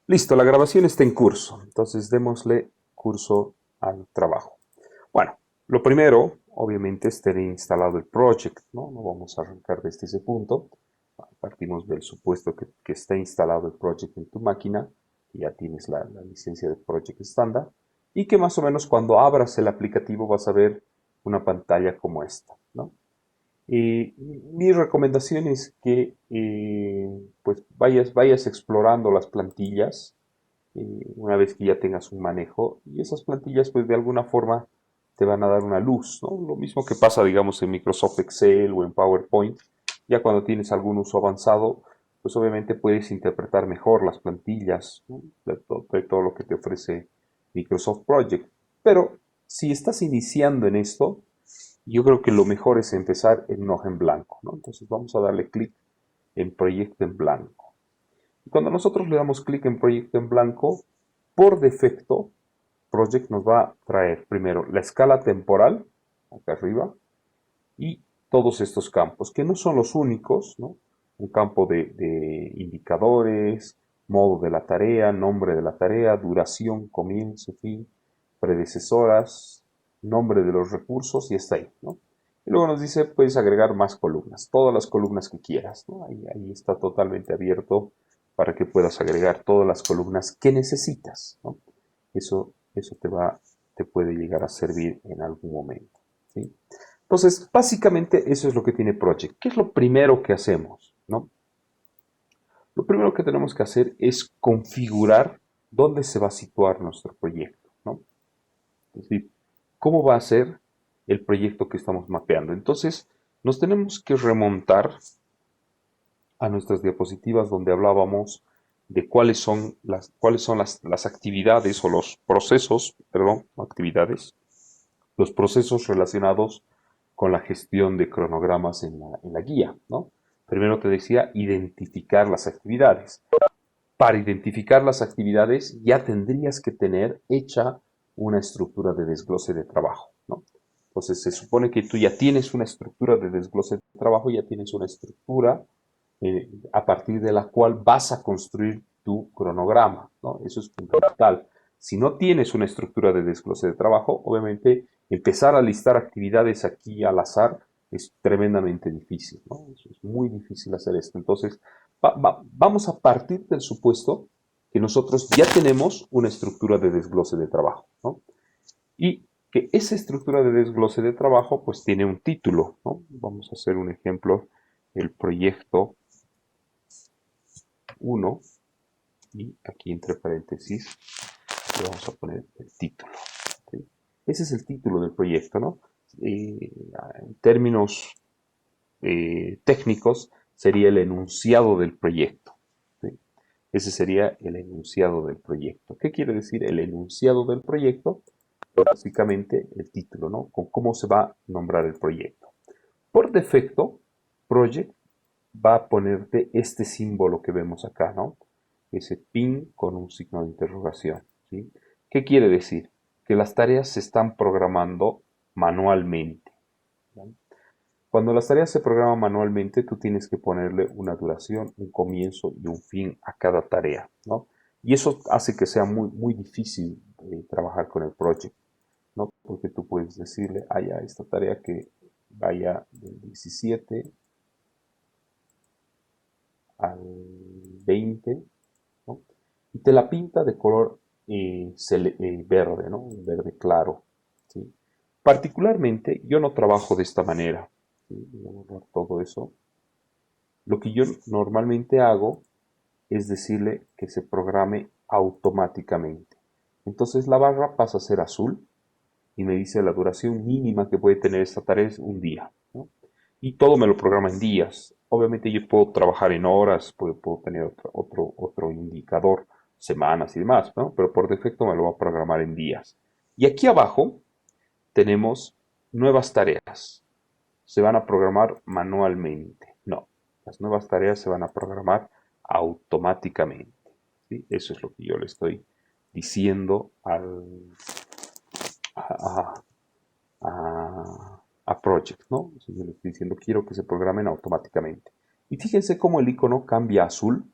Listo, la grabación está en curso, entonces démosle curso al trabajo. Bueno, lo primero, obviamente, es tener instalado el project, ¿no? No vamos a arrancar desde ese punto. Partimos del supuesto que está instalado el project en tu máquina, que ya tienes la licencia de project estándar, y que más o menos cuando abras el aplicativo vas a ver una pantalla como esta, ¿no? Mi recomendación es que pues vayas explorando las plantillas una vez que ya tengas un manejo y esas plantillas pues de alguna forma te van a dar una luz, ¿no? Lo mismo que pasa digamos en Microsoft Excel o en PowerPoint, ya cuando tienes algún uso avanzado, pues obviamente puedes interpretar mejor las plantillas, ¿no? De todo lo que te ofrece Microsoft Project. Pero si estás iniciando en esto, yo creo que lo mejor es empezar en una hoja en blanco, ¿no? Entonces vamos a darle clic en Proyecto en blanco. Y cuando nosotros le damos clic en Proyecto en blanco, por defecto, Project nos va a traer primero la escala temporal, acá arriba, y todos estos campos, que no son los únicos, ¿no? Un campo de indicadores, modo de la tarea, nombre de la tarea, duración, comienzo, fin, predecesoras, nombre de los recursos y está ahí, ¿no? Y luego nos dice, puedes agregar más columnas, todas las columnas que quieras, ¿no? Ahí está totalmente abierto para que puedas agregar todas las columnas que necesitas, ¿no? Eso te puede llegar a servir en algún momento, ¿sí? Entonces, básicamente eso es lo que tiene Project. ¿Qué es lo primero que hacemos? ¿No? Lo primero que tenemos que hacer es configurar dónde se va a situar nuestro proyecto, ¿no? Es decir, cómo va a ser el proyecto que estamos mapeando. Entonces, nos tenemos que remontar a nuestras diapositivas donde hablábamos de cuáles son las actividades o los procesos, perdón, actividades, los procesos relacionados con la gestión de cronogramas en la guía, ¿no? Primero te decía identificar las actividades. Para identificar las actividades ya tendrías que tener hecha una estructura de desglose de trabajo, ¿no? Entonces se supone que tú ya tienes una estructura de desglose de trabajo, ya tienes una estructura a partir de la cual vas a construir tu cronograma, ¿no? Eso es fundamental. Si no tienes una estructura de desglose de trabajo, obviamente empezar a listar actividades aquí al azar es tremendamente difícil, ¿no? Es muy difícil hacer esto. Entonces, vamos a partir del supuesto que nosotros ya tenemos una estructura de desglose de trabajo, ¿no? Y que esa estructura de desglose de trabajo pues tiene un título, ¿no? Vamos a hacer un ejemplo, el proyecto 1 y aquí entre paréntesis le vamos a poner el título, ¿sí? Ese es el título del proyecto, ¿no? Eh, en términos técnicos sería el enunciado del proyecto, ¿sí? Ese sería el enunciado del proyecto. ¿Qué quiere decir el enunciado del proyecto? Pues básicamente el título, ¿no? Con cómo se va a nombrar el proyecto. Por defecto, Project va a ponerte este símbolo que vemos acá, ¿no? Ese pin con un signo de interrogación, ¿sí? ¿Qué quiere decir? Que las tareas se están programando manualmente, ¿no? Cuando las tareas se programan manualmente, tú tienes que ponerle una duración, un comienzo y un fin a cada tarea, ¿no? Y eso hace que sea muy, muy difícil trabajar con el project, ¿no? Porque tú puedes decirle, ya, esta tarea que vaya del 17 al 20, ¿no? Y te la pinta de color verde, ¿no? Un verde claro, ¿sí? Particularmente, yo no trabajo de esta manera, ¿sí? Voy a borrar todo eso. Lo que yo normalmente hago es decirle que se programe automáticamente. Entonces la barra pasa a ser azul y me dice la duración mínima que puede tener esta tarea es un día, ¿no? Y todo me lo programa en días. Obviamente yo puedo trabajar en horas, puedo tener otro indicador, semanas y demás, ¿no? Pero por defecto me lo va a programar en días. Y aquí abajo tenemos nuevas tareas. Se van a programar manualmente. No, las nuevas tareas se van a programar automáticamente, ¿sí? Eso es lo que yo le estoy diciendo a, a Project, ¿no? Entonces yo le estoy diciendo, quiero que se programen automáticamente. Y fíjense cómo el icono cambia a azul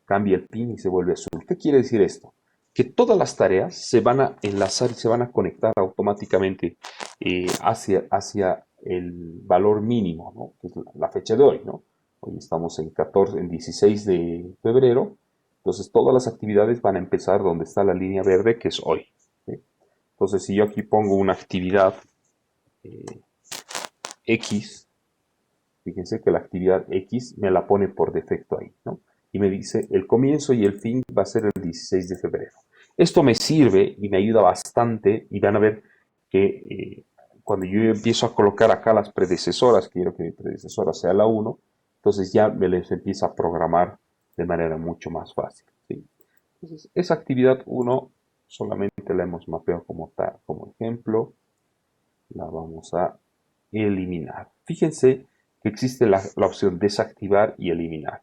cambia el pin y se vuelve azul. ¿Qué quiere decir esto? Que todas las tareas se van a enlazar y se van a conectar automáticamente hacia el valor mínimo, ¿no? Que es la fecha de hoy, ¿no? Hoy estamos en 16 de febrero, entonces todas las actividades van a empezar donde está la línea verde, que es hoy. ¿Sí? Entonces, si yo aquí pongo una actividad eh, X, fíjense que la actividad X me la pone por defecto ahí, ¿no? Y me dice el comienzo y el fin va a ser el 16 de febrero. Esto me sirve y me ayuda bastante y van a ver que cuando yo empiezo a colocar acá las predecesoras, quiero que mi predecesora sea la 1, entonces ya me les empieza a programar de manera mucho más fácil, ¿sí? Entonces, esa actividad 1 solamente la hemos mapeado como tal, como ejemplo, la vamos a eliminar. Fíjense que existe la opción desactivar y eliminar.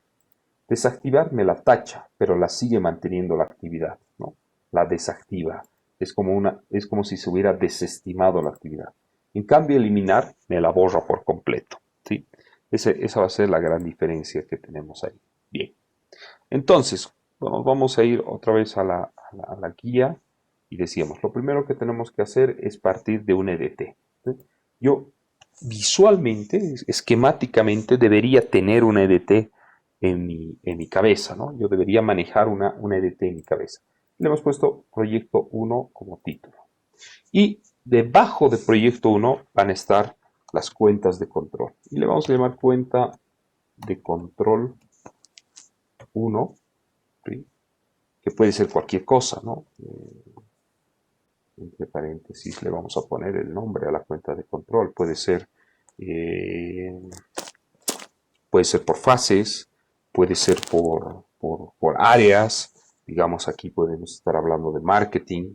Desactivar me la tacha, pero la sigue manteniendo la actividad, ¿no? La desactiva. Es como si se hubiera desestimado la actividad. En cambio, eliminar me la borra por completo, ¿sí? Esa va a ser la gran diferencia que tenemos ahí. Bien. Entonces, vamos a ir otra vez a la guía y decíamos, lo primero que tenemos que hacer es partir de un EDT. ¿Sí? Yo visualmente, esquemáticamente, debería tener un EDT en mi cabeza, ¿no? Yo debería manejar un EDT en mi cabeza. Le hemos puesto proyecto 1 como título. Y debajo de proyecto 1 van a estar las cuentas de control. Y le vamos a llamar cuenta de control 1, ¿sí? Que puede ser cualquier cosa, ¿no? Entre paréntesis le vamos a poner el nombre a la cuenta de control. Eh, puede ser por fases, puede ser por áreas. Digamos, aquí podemos estar hablando de marketing,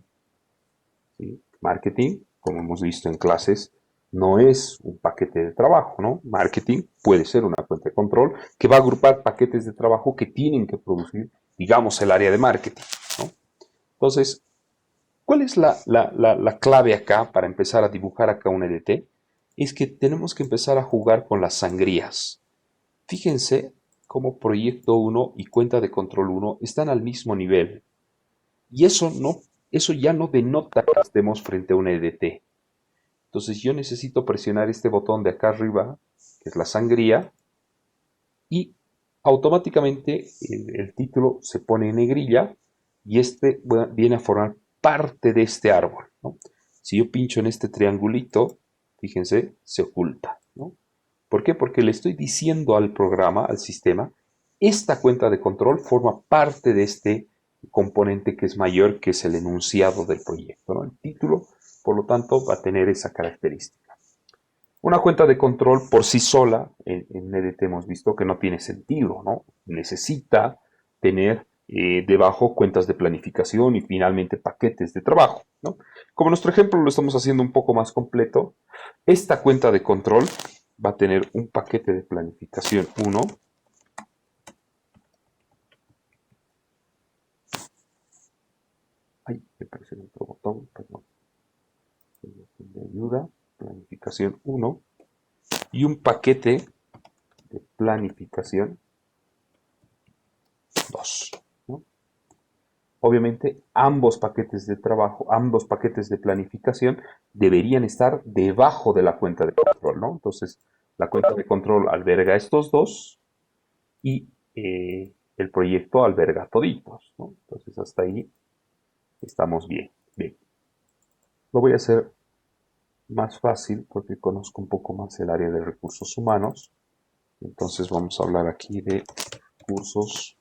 ¿sí? Marketing, como hemos visto en clases, no es un paquete de trabajo, ¿no? Marketing puede ser una cuenta de control que va a agrupar paquetes de trabajo que tienen que producir, digamos, el área de marketing, ¿no? Entonces, ¿cuál es la clave acá para empezar a dibujar acá un EDT? Es que tenemos que empezar a jugar con las sangrías. Fíjense cómo proyecto 1 y cuenta de control 1 están al mismo nivel. Y eso ya no denota que estemos frente a un EDT. Entonces yo necesito presionar este botón de acá arriba, que es la sangría, y automáticamente el título se pone en negrilla y este viene a formar parte de este árbol, ¿no? Si yo pincho en este triangulito, fíjense, se oculta, ¿no? ¿Por qué? Porque le estoy diciendo al programa, al sistema, esta cuenta de control forma parte de este componente que es mayor, que es el enunciado del proyecto, ¿no? El título, por lo tanto, va a tener esa característica. Una cuenta de control por sí sola, en EDT hemos visto que no tiene sentido, ¿no? Necesita tener debajo cuentas de planificación y finalmente paquetes de trabajo, ¿no? Como nuestro ejemplo lo estamos haciendo un poco más completo, esta cuenta de control va a tener un paquete de planificación 1, ay, me parece otro botón, perdón, de ayuda, planificación 1, y un paquete de planificación 2, ¿no? Obviamente, ambos paquetes de trabajo, ambos paquetes de planificación deberían estar debajo de la cuenta de control, ¿no? Entonces, la cuenta de control alberga estos dos y el proyecto alberga toditos, ¿no? Entonces, hasta ahí estamos bien. Bien. Lo voy a hacer más fácil porque conozco un poco más el área de recursos humanos. Entonces, vamos a hablar aquí de recursos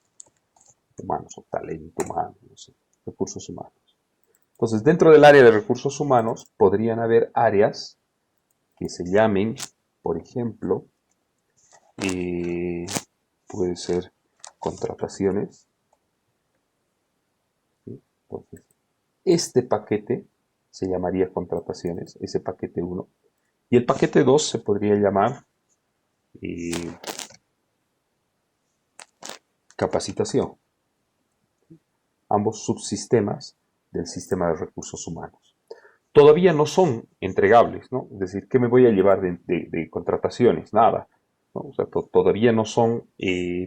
humanos o talento humano, no sé, recursos humanos. Entonces, dentro del área de recursos humanos podrían haber áreas que se llamen, por ejemplo, puede ser contrataciones, ¿sí? Entonces, este paquete se llamaría contrataciones, ese paquete 1. Y el paquete 2 se podría llamar eh, capacitación. Ambos subsistemas del sistema de recursos humanos. Todavía no son entregables, ¿no? Es decir, ¿qué me voy a llevar de contrataciones? Nada, ¿no? O sea, todavía no son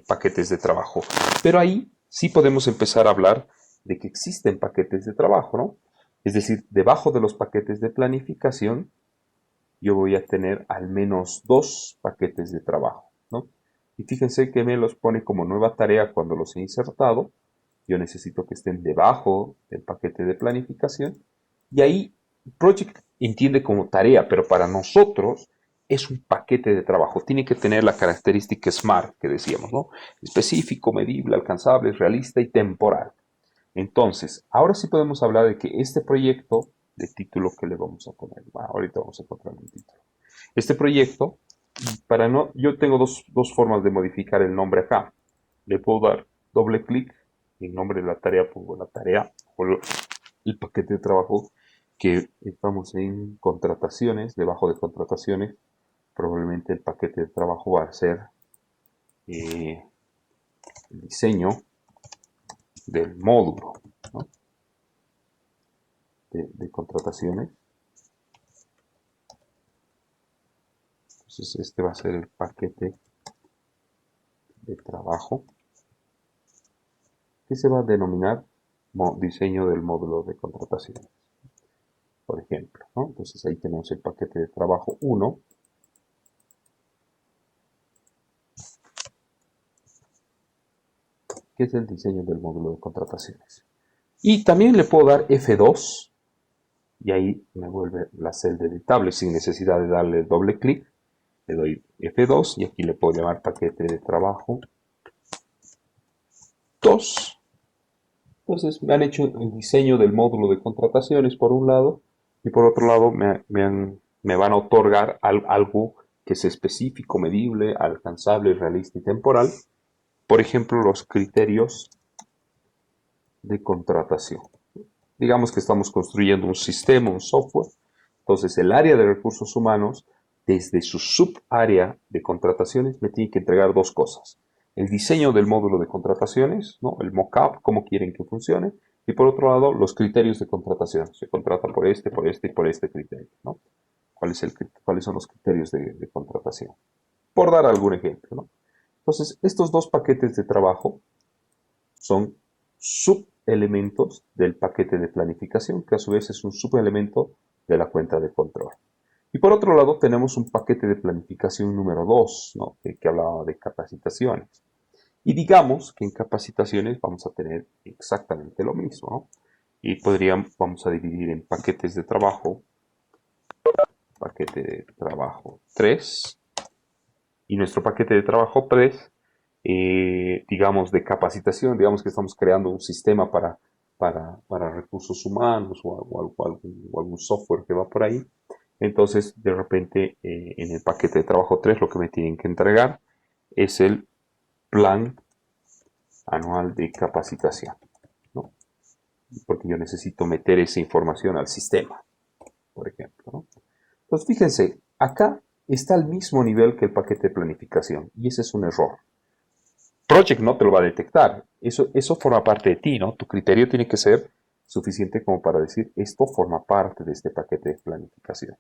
paquetes de trabajo. Pero ahí sí podemos empezar a hablar de que existen paquetes de trabajo, ¿no? Es decir, debajo de los paquetes de planificación, yo voy a tener al menos 2 paquetes de trabajo, ¿no? Y fíjense que me los pone como nueva tarea cuando los he insertado. Yo necesito que estén debajo del paquete de planificación. Y ahí Project entiende como tarea, pero para nosotros es un paquete de trabajo. Tiene que tener la característica SMART que decíamos, ¿no? Específico, medible, alcanzable, realista y temporal. Entonces, ahora sí podemos hablar de que este proyecto, de título que le vamos a poner, ahorita vamos a encontrar un título. Este proyecto, yo tengo dos formas de modificar el nombre acá. Le puedo dar doble clic, en nombre de la tarea pongo la tarea o el paquete de trabajo que estamos en contrataciones, debajo de contrataciones, probablemente el paquete de trabajo va a ser el diseño del módulo, ¿no? de contrataciones. Entonces este va a ser el paquete de trabajo que se va a denominar diseño del módulo de contrataciones, por ejemplo, ¿no? Entonces ahí tenemos el paquete de trabajo 1, que es el diseño del módulo de contrataciones. Y también le puedo dar F2 y ahí me vuelve la celda editable sin necesidad de darle doble clic. Le doy F2 y aquí le puedo llamar paquete de trabajo 2. Entonces me han hecho el diseño del módulo de contrataciones por un lado y por otro lado me van a otorgar algo que es específico, medible, alcanzable, realista y temporal. Por ejemplo, los criterios de contratación. Digamos que estamos construyendo un sistema, un software. Entonces el área de recursos humanos, desde su subárea de contrataciones, me tiene que entregar 2 cosas. El diseño del módulo de contrataciones, ¿no? El mock-up, cómo quieren que funcione. Y por otro lado, los criterios de contratación. Se contrata por este y por este criterio, ¿no? ¿Cuáles son los criterios de contratación? Por dar algún ejemplo, ¿no? Entonces, estos 2 paquetes de trabajo son subelementos del paquete de planificación, que a su vez es un subelemento de la cuenta de control. Y por otro lado tenemos un paquete de planificación número 2, ¿no? que hablaba de capacitaciones. Y digamos que en capacitaciones vamos a tener exactamente lo mismo, ¿no? Y vamos a dividir en paquetes de trabajo, paquete de trabajo 3, y nuestro paquete de trabajo 3, digamos, de capacitación, digamos que estamos creando un sistema para recursos humanos o algún software que va por ahí. Entonces, de repente, en el paquete de trabajo 3 lo que me tienen que entregar es el plan anual de capacitación, ¿no? Porque yo necesito meter esa información al sistema, por ejemplo, ¿no? Entonces, fíjense, acá está al mismo nivel que el paquete de planificación y ese es un error. Project no te lo va a detectar. Eso forma parte de ti, ¿no? Tu criterio tiene que ser suficiente como para decir, esto forma parte de este paquete de planificación.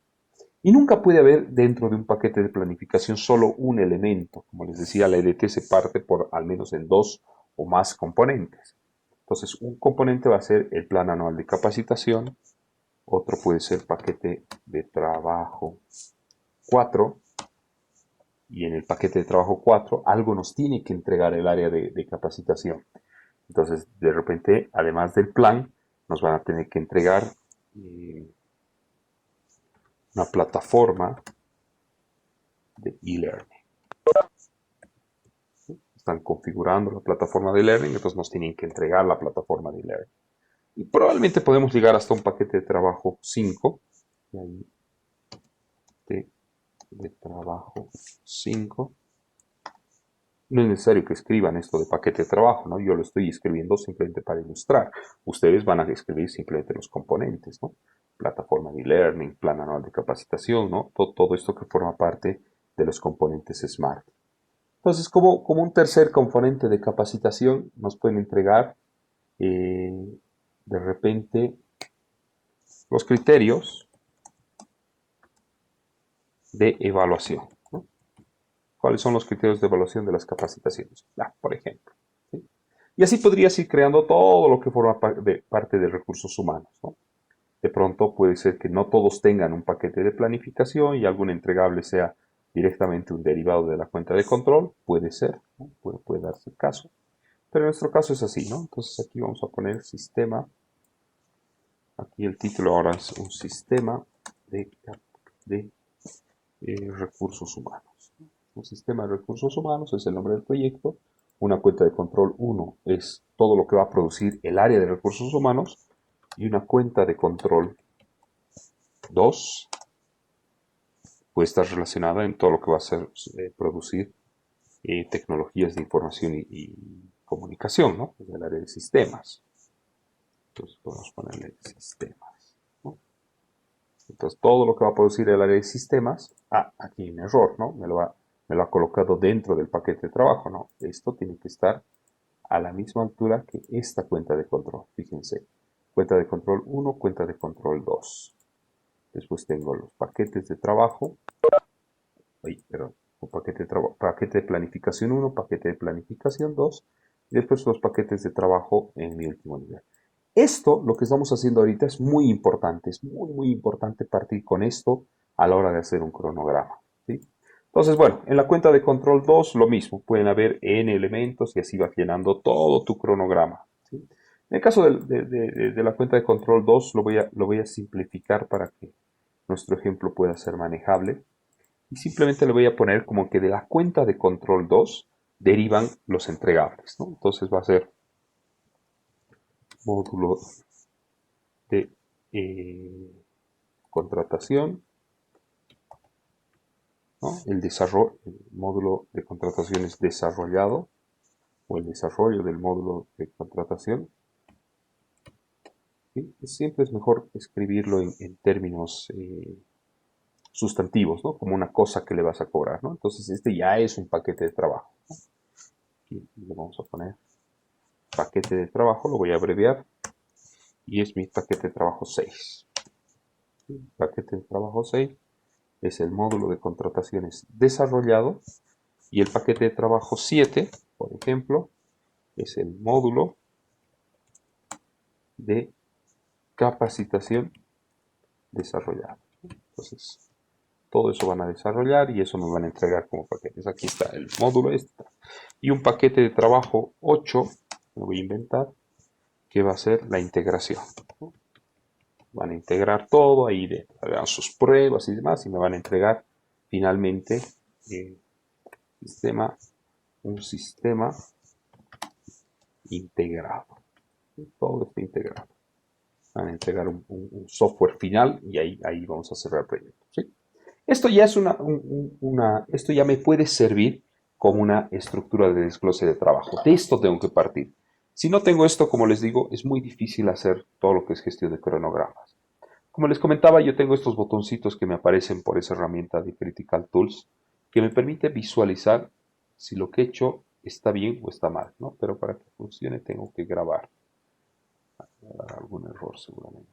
Y nunca puede haber dentro de un paquete de planificación solo un elemento. Como les decía, la EDT se parte por al menos en 2 o más componentes. Entonces, un componente va a ser el plan anual de capacitación, otro puede ser paquete de trabajo 4, y en el paquete de trabajo 4 algo nos tiene que entregar el área de capacitación. Entonces, de repente, además del plan, nos van a tener que entregar una plataforma de e-learning. Están configurando la plataforma de e-learning, entonces nos tienen que entregar la plataforma de e-learning. Y probablemente podemos llegar hasta un paquete de trabajo 5. Y ahí de trabajo 5. No es necesario que escriban esto de paquete de trabajo, ¿no? Yo lo estoy escribiendo simplemente para ilustrar. Ustedes van a escribir simplemente los componentes, ¿no? Plataforma de e-learning, plan anual de capacitación, ¿no? Todo esto que forma parte de los componentes SMART. Entonces, como un tercer componente de capacitación, nos pueden entregar de repente los criterios de evaluación, ¿no? ¿Cuáles son los criterios de evaluación de las capacitaciones? Por ejemplo, ¿sí? Y así podrías ir creando todo lo que forma parte de recursos humanos, ¿no? De pronto puede ser que no todos tengan un paquete de planificación y algún entregable sea directamente un derivado de la cuenta de control. Puede ser, ¿no? Puede darse el caso. Pero en nuestro caso es así, ¿no? Entonces aquí vamos a poner sistema. Aquí el título ahora es un sistema de recursos humanos. Un sistema de recursos humanos es el nombre del proyecto. Una cuenta de control 1 es todo lo que va a producir el área de recursos humanos. Y una cuenta de control 2 puede estar relacionada en todo lo que va a ser producir tecnologías de información y comunicación, ¿no? Es el área de sistemas. Entonces podemos ponerle sistemas, ¿no? Entonces todo lo que va a producir el área de sistemas, aquí hay un error, ¿no? Me lo ha colocado dentro del paquete de trabajo, ¿no? Esto tiene que estar a la misma altura que esta cuenta de control. Fíjense, cuenta de control 1, cuenta de control 2. Después tengo los paquetes de trabajo. Perdón, un paquete de planificación 1, paquete de planificación 2, y después los paquetes de trabajo en mi último nivel. Esto, lo que estamos haciendo ahorita, es muy importante, es muy importante partir con esto a la hora de hacer un cronograma, ¿sí? Entonces, bueno, en la cuenta de control 2 lo mismo, pueden haber n elementos y así va llenando todo tu cronograma, ¿sí? En el caso de la cuenta de control 2 lo voy a simplificar para que nuestro ejemplo pueda ser manejable. Y simplemente le voy a poner como que de la cuenta de control 2 derivan los entregables, ¿no? Entonces va a ser módulo de contratación, ¿no? El módulo de contratación es desarrollado, o el desarrollo del módulo de contratación. ¿Sí? Siempre es mejor escribirlo en términos sustantivos, ¿no? Como una cosa que le vas a cobrar, ¿no? Entonces este ya es un paquete de trabajo, ¿no? Aquí le vamos a poner paquete de trabajo, lo voy a abreviar, y es mi paquete de trabajo 6. El paquete de trabajo 6 es el módulo de contrataciones desarrollado, y el paquete de trabajo 7, por ejemplo, es el módulo de capacitación desarrollado. Entonces, todo eso van a desarrollar y eso me van a entregar como paquetes. Aquí está el módulo este. Y un paquete de trabajo 8, me voy a inventar, que va a ser la integración. Van a integrar todo, ahí hagan sus pruebas y demás, y me van a entregar finalmente un sistema integrado. Todo está integrado. Van a entregar un software final y ahí vamos a cerrar el proyecto, ¿sí? Esto ya es esto ya me puede servir como una estructura de desglose de trabajo. De esto tengo que partir. Si no tengo esto, como les digo, es muy difícil hacer todo lo que es gestión de cronogramas. Como les comentaba, yo tengo estos botoncitos que me aparecen por esa herramienta de Critical Tools que me permite visualizar si lo que he hecho está bien o está mal, ¿no? Pero para que funcione tengo que grabar. Va a dar algún error seguramente.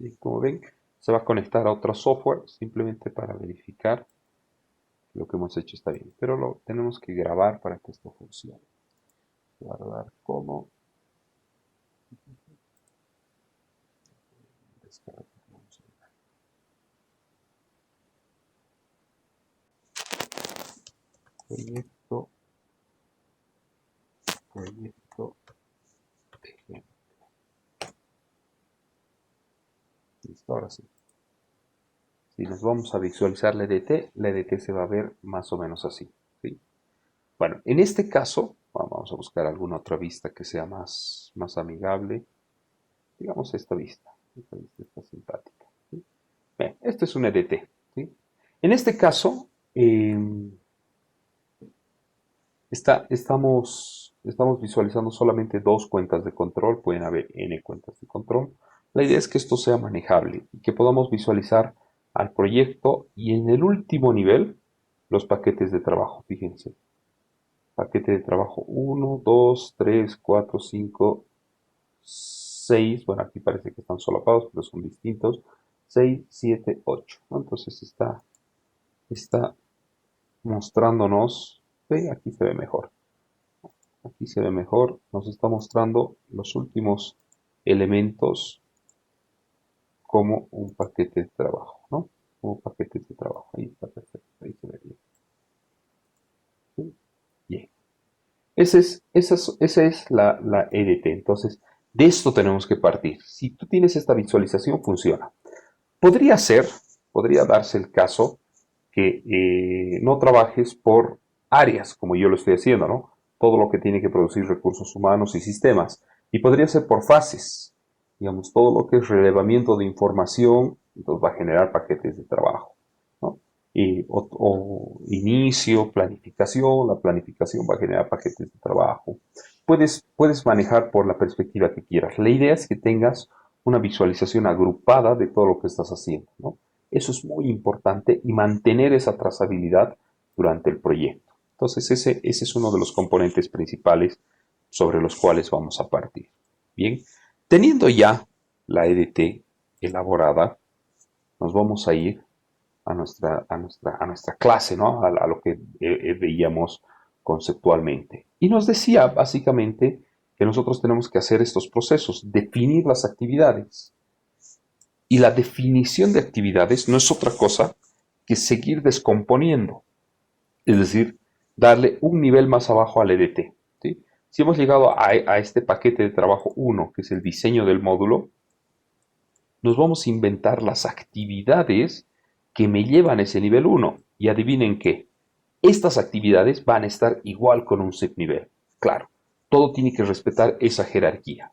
Y como ven, se va a conectar a otro software simplemente para verificar que lo que hemos hecho está bien. Pero lo tenemos que grabar para que esto funcione. Guardar como. Descargar. Proyecto. Listo, ahora sí. Si nos vamos a visualizar la EDT se va a ver más o menos así, ¿sí? Bueno, en este caso, vamos a buscar alguna otra vista que sea más amigable. Digamos esta vista. Esta vista está simpática, ¿sí? Bien, esto es un EDT, ¿sí? En este caso, estamos visualizando solamente dos cuentas de control, pueden haber n cuentas de control. La idea es que esto sea manejable y que podamos visualizar al proyecto y en el último nivel los paquetes de trabajo, fíjense. paquete de trabajo 1, 2, 3, 4, 5, 6. Bueno, aquí parece que están solapados, pero son distintos. 6, 7, 8. ¿No? Entonces está mostrándonos, aquí se ve mejor. Aquí se ve mejor, nos está mostrando los últimos elementos como un paquete de trabajo, ¿no? Como un paquete de trabajo. Ahí está perfecto, ahí se ve bien. ¿Sí? Bien. Esa es la EDT. Entonces, de esto tenemos que partir. Si tú tienes esta visualización, funciona. Podría ser, podría darse el caso que no trabajes por áreas, como yo lo estoy haciendo, ¿no? Todo lo que tiene que producir recursos humanos y sistemas. Y podría ser por fases. Digamos, todo lo que es relevamiento de información, entonces va a generar paquetes de trabajo, ¿no? O inicio, planificación, la planificación va a generar paquetes de trabajo. Puedes manejar por la perspectiva que quieras. La idea es que tengas una visualización agrupada de todo lo que estás haciendo, ¿no? Eso es muy importante y mantener esa trazabilidad durante el proyecto. Entonces ese es uno de los componentes principales sobre los cuales vamos a partir. Bien, teniendo ya la EDT elaborada, nos vamos a ir a nuestra clase, ¿no? A lo que veíamos conceptualmente. Y nos decía básicamente que nosotros tenemos que hacer estos procesos, definir las actividades. Y la definición de actividades no es otra cosa que seguir descomponiendo, es decir, darle un nivel más abajo al EDT. ¿Sí? Si hemos llegado a este paquete de trabajo 1, que es el diseño del módulo, nos vamos a inventar las actividades que me llevan a ese nivel 1. Y adivinen qué, estas actividades van a estar igual con un subnivel. Claro, todo tiene que respetar esa jerarquía.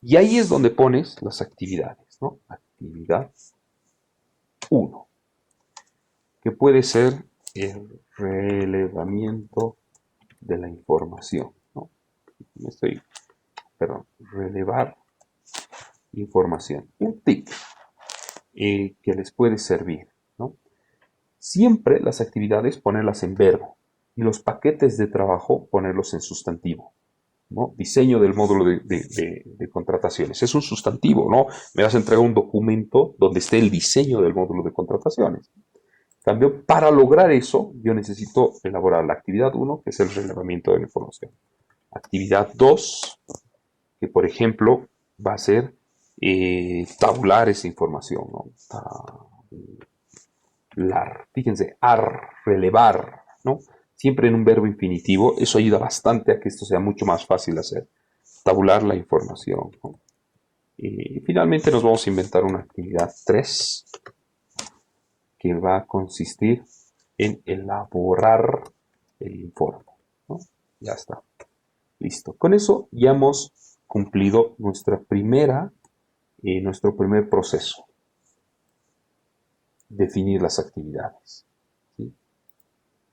Y ahí es donde pones las actividades, ¿no? Actividad 1, que puede ser el relevamiento de la información, ¿no? Relevar información. Un tip que les puede servir, ¿no? Siempre las actividades ponerlas en verbo y los paquetes de trabajo ponerlos en sustantivo, ¿no? Diseño del módulo de contrataciones. Es un sustantivo, ¿no? Me vas a entregar un documento donde esté el diseño del módulo de contrataciones. En cambio, para lograr eso, yo necesito elaborar la actividad 1, que es el relevamiento de la información. Actividad 2, que por ejemplo va a ser tabular esa información, ¿no? Fíjense, relevar, ¿no? Siempre en un verbo infinitivo, eso ayuda bastante a que esto sea mucho más fácil de hacer. Tabular la información, ¿no? Y finalmente nos vamos a inventar una actividad 3 que va a consistir en elaborar el informe, ¿no? Ya está, listo. Con eso ya hemos cumplido nuestro primer proceso, definir las actividades. ¿Sí?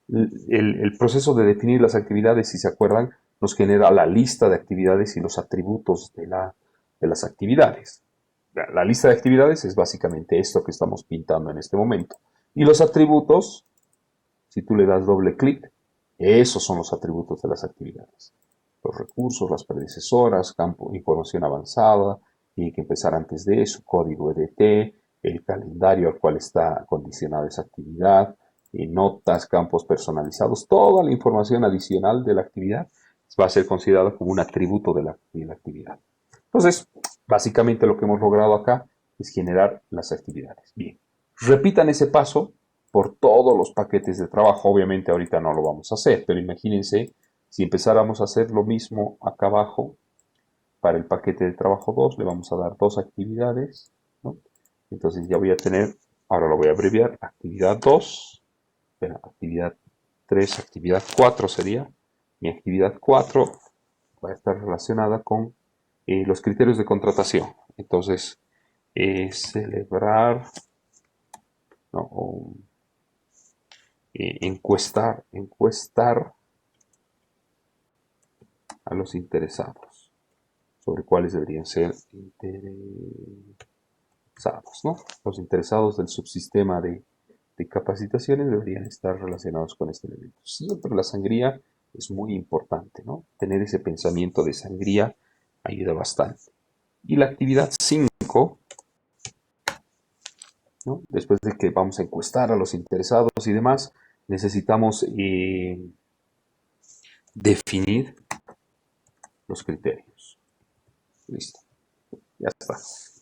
El proceso de definir las actividades, si se acuerdan, nos genera la lista de actividades y los atributos de las actividades. La lista de actividades es básicamente esto que estamos pintando en este momento. Y los atributos, si tú le das doble clic, esos son los atributos de las actividades. Los recursos, las predecesoras, campo, información avanzada, tiene que empezar antes de eso, código EDT, el calendario al cual está condicionada esa actividad, notas, campos personalizados, toda la información adicional de la actividad va a ser considerada como un atributo de la actividad. Entonces, básicamente lo que hemos logrado acá es generar las actividades. Bien, repitan ese paso por todos los paquetes de trabajo. Obviamente ahorita no lo vamos a hacer, pero imagínense si empezáramos a hacer lo mismo acá abajo para el paquete de trabajo 2, le vamos a dar 2 actividades, ¿no? Entonces ya voy a tener, ahora lo voy a abreviar, actividad 2, actividad 3, actividad 4 sería. Mi actividad 4 va a estar relacionada con los criterios de contratación. Entonces, celebrar, ¿no? Encuestar a los interesados sobre cuáles deberían ser interesados, ¿no? Los interesados del subsistema de capacitaciones deberían estar relacionados con este elemento. Siempre la sangría es muy importante, ¿no? Tener ese pensamiento de sangría ayuda bastante. Y la actividad 5, ¿no? Después de que vamos a encuestar a los interesados y demás, necesitamos definir los criterios. Listo, ya está.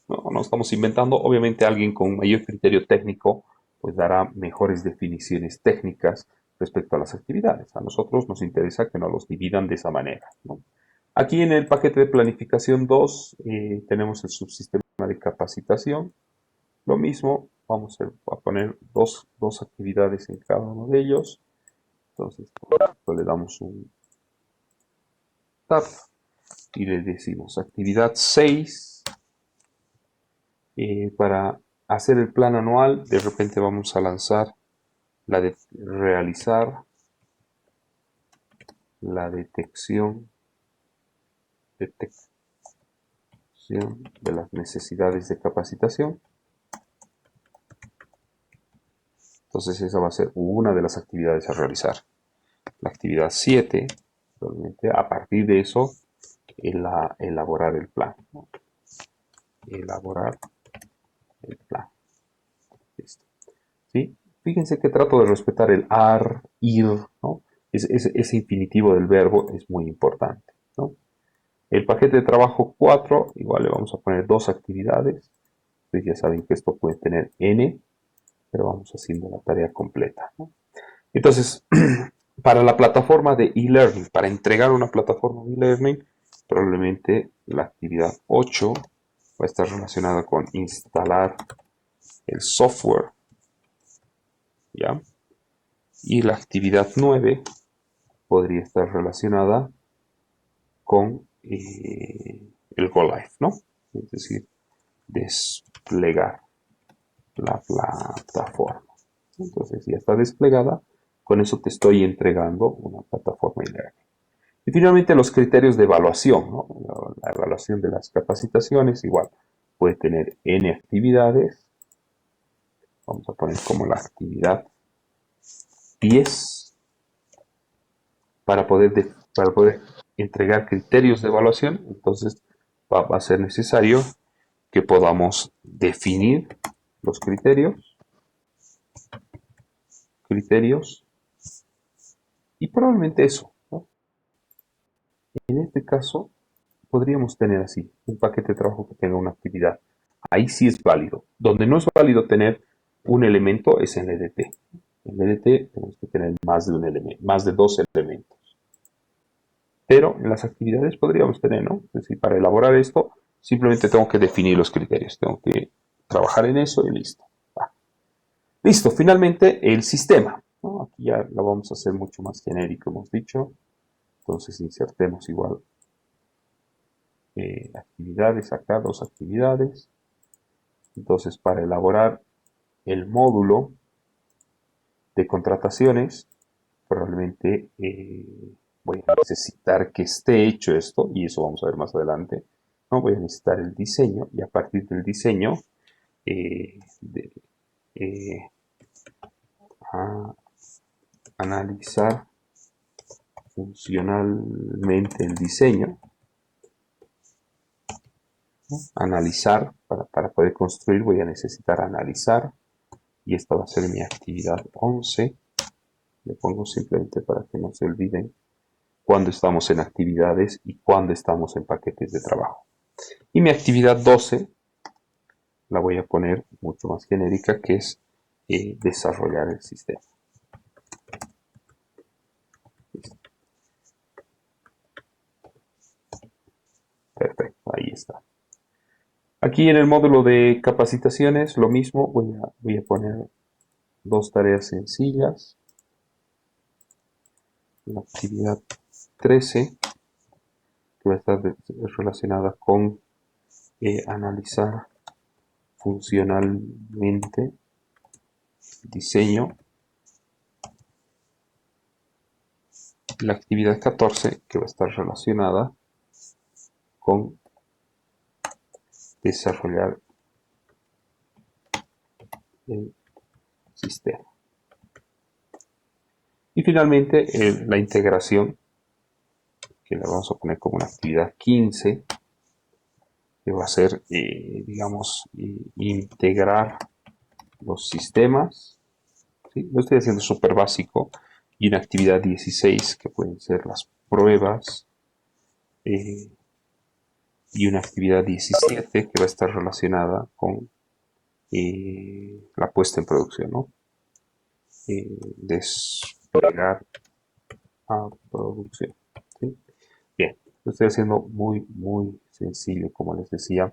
No estamos inventando. Obviamente alguien con mayor criterio técnico pues dará mejores definiciones técnicas respecto a las actividades. A nosotros nos interesa que nos los dividan de esa manera, ¿no? Aquí en el paquete de planificación 2 tenemos el subsistema de capacitación. Lo mismo, vamos a poner dos actividades en cada uno de ellos. Entonces, por ejemplo, le damos un tab y le decimos actividad 6 para hacer el plan anual. De repente vamos a lanzar la de realizar la detección de las necesidades de capacitación. Entonces esa va a ser una de las actividades a realizar. La actividad 7, realmente a partir de eso, elaborar el plan, ¿no? Elaborar el plan. Listo. ¿Sí? Fíjense que trato de respetar el ar, ir, ¿no? Ese infinitivo del verbo es muy importante, ¿no? El paquete de trabajo 4, igual le vamos a poner dos actividades. Ustedes ya saben que esto puede tener n, pero vamos haciendo la tarea completa, ¿no? Entonces, para la plataforma de e-learning, para entregar una plataforma de e-learning, probablemente la actividad 8 va a estar relacionada con instalar el software, ¿ya? Y la actividad 9 podría estar relacionada con el Go Live, ¿no? Es decir, desplegar la plataforma. Entonces ya está desplegada, con eso te estoy entregando una plataforma e-learning. Y finalmente los criterios de evaluación, ¿no? La evaluación de las capacitaciones, igual, puede tener n actividades. Vamos a poner como la actividad 10 para poder entregar criterios de evaluación. Entonces va a ser necesario que podamos definir los criterios y probablemente eso, ¿no? En este caso podríamos tener así un paquete de trabajo que tenga una actividad. Ahí sí es válido. Donde no es válido tener un elemento es en EDT. En EDT tenemos que tener más de un elemento, más de dos elementos. Pero en las actividades podríamos tener, ¿no? Es decir, para elaborar esto, simplemente tengo que definir los criterios. Tengo que trabajar en eso y listo. Va. Listo, finalmente el sistema, ¿no? Aquí ya lo vamos a hacer mucho más genérico, hemos dicho. Entonces insertemos igual actividades, acá dos actividades. Entonces para elaborar el módulo de contrataciones, probablemente voy a necesitar que esté hecho esto, y eso vamos a ver más adelante. ¿No? Voy a necesitar el diseño, y a partir del diseño, eh, de, eh, a analizar funcionalmente el diseño, ¿no? Analizar, para poder construir voy a necesitar analizar, y esta va a ser mi actividad 11. Le pongo simplemente para que no se olviden cuando estamos en actividades y cuando estamos en paquetes de trabajo. Y mi actividad 12 la voy a poner mucho más genérica, que es desarrollar el sistema. Listo. Perfecto, ahí está. Aquí en el módulo de capacitaciones, lo mismo, voy a poner dos tareas sencillas. La actividad 13, que va a estar relacionada con analizar funcionalmente diseño. La actividad 14, que va a estar relacionada con desarrollar el sistema. Y finalmente la integración que le vamos a poner como una actividad 15, que va a ser, digamos, integrar los sistemas. ¿Sí? Lo estoy haciendo súper básico. Y una actividad 16, que pueden ser las pruebas. Y una actividad 17, que va a estar relacionada con la puesta en producción, ¿no? Desplegar a producción. ¿Sí? Bien, lo estoy haciendo muy, muy sencillo, como les decía,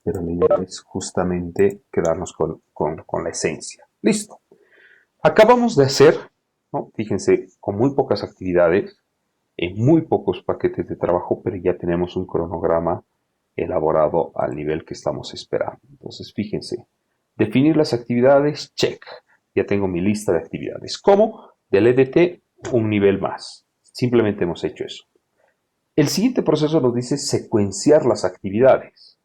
pero la idea es justamente quedarnos con la esencia. Listo. Acabamos de hacer, ¿no? Fíjense, con muy pocas actividades, en muy pocos paquetes de trabajo, pero ya tenemos un cronograma elaborado al nivel que estamos esperando. Entonces, fíjense, definir las actividades, check. Ya tengo mi lista de actividades. ¿Cómo? Del EDT, un nivel más. Simplemente hemos hecho eso. El siguiente proceso nos dice secuenciar las actividades.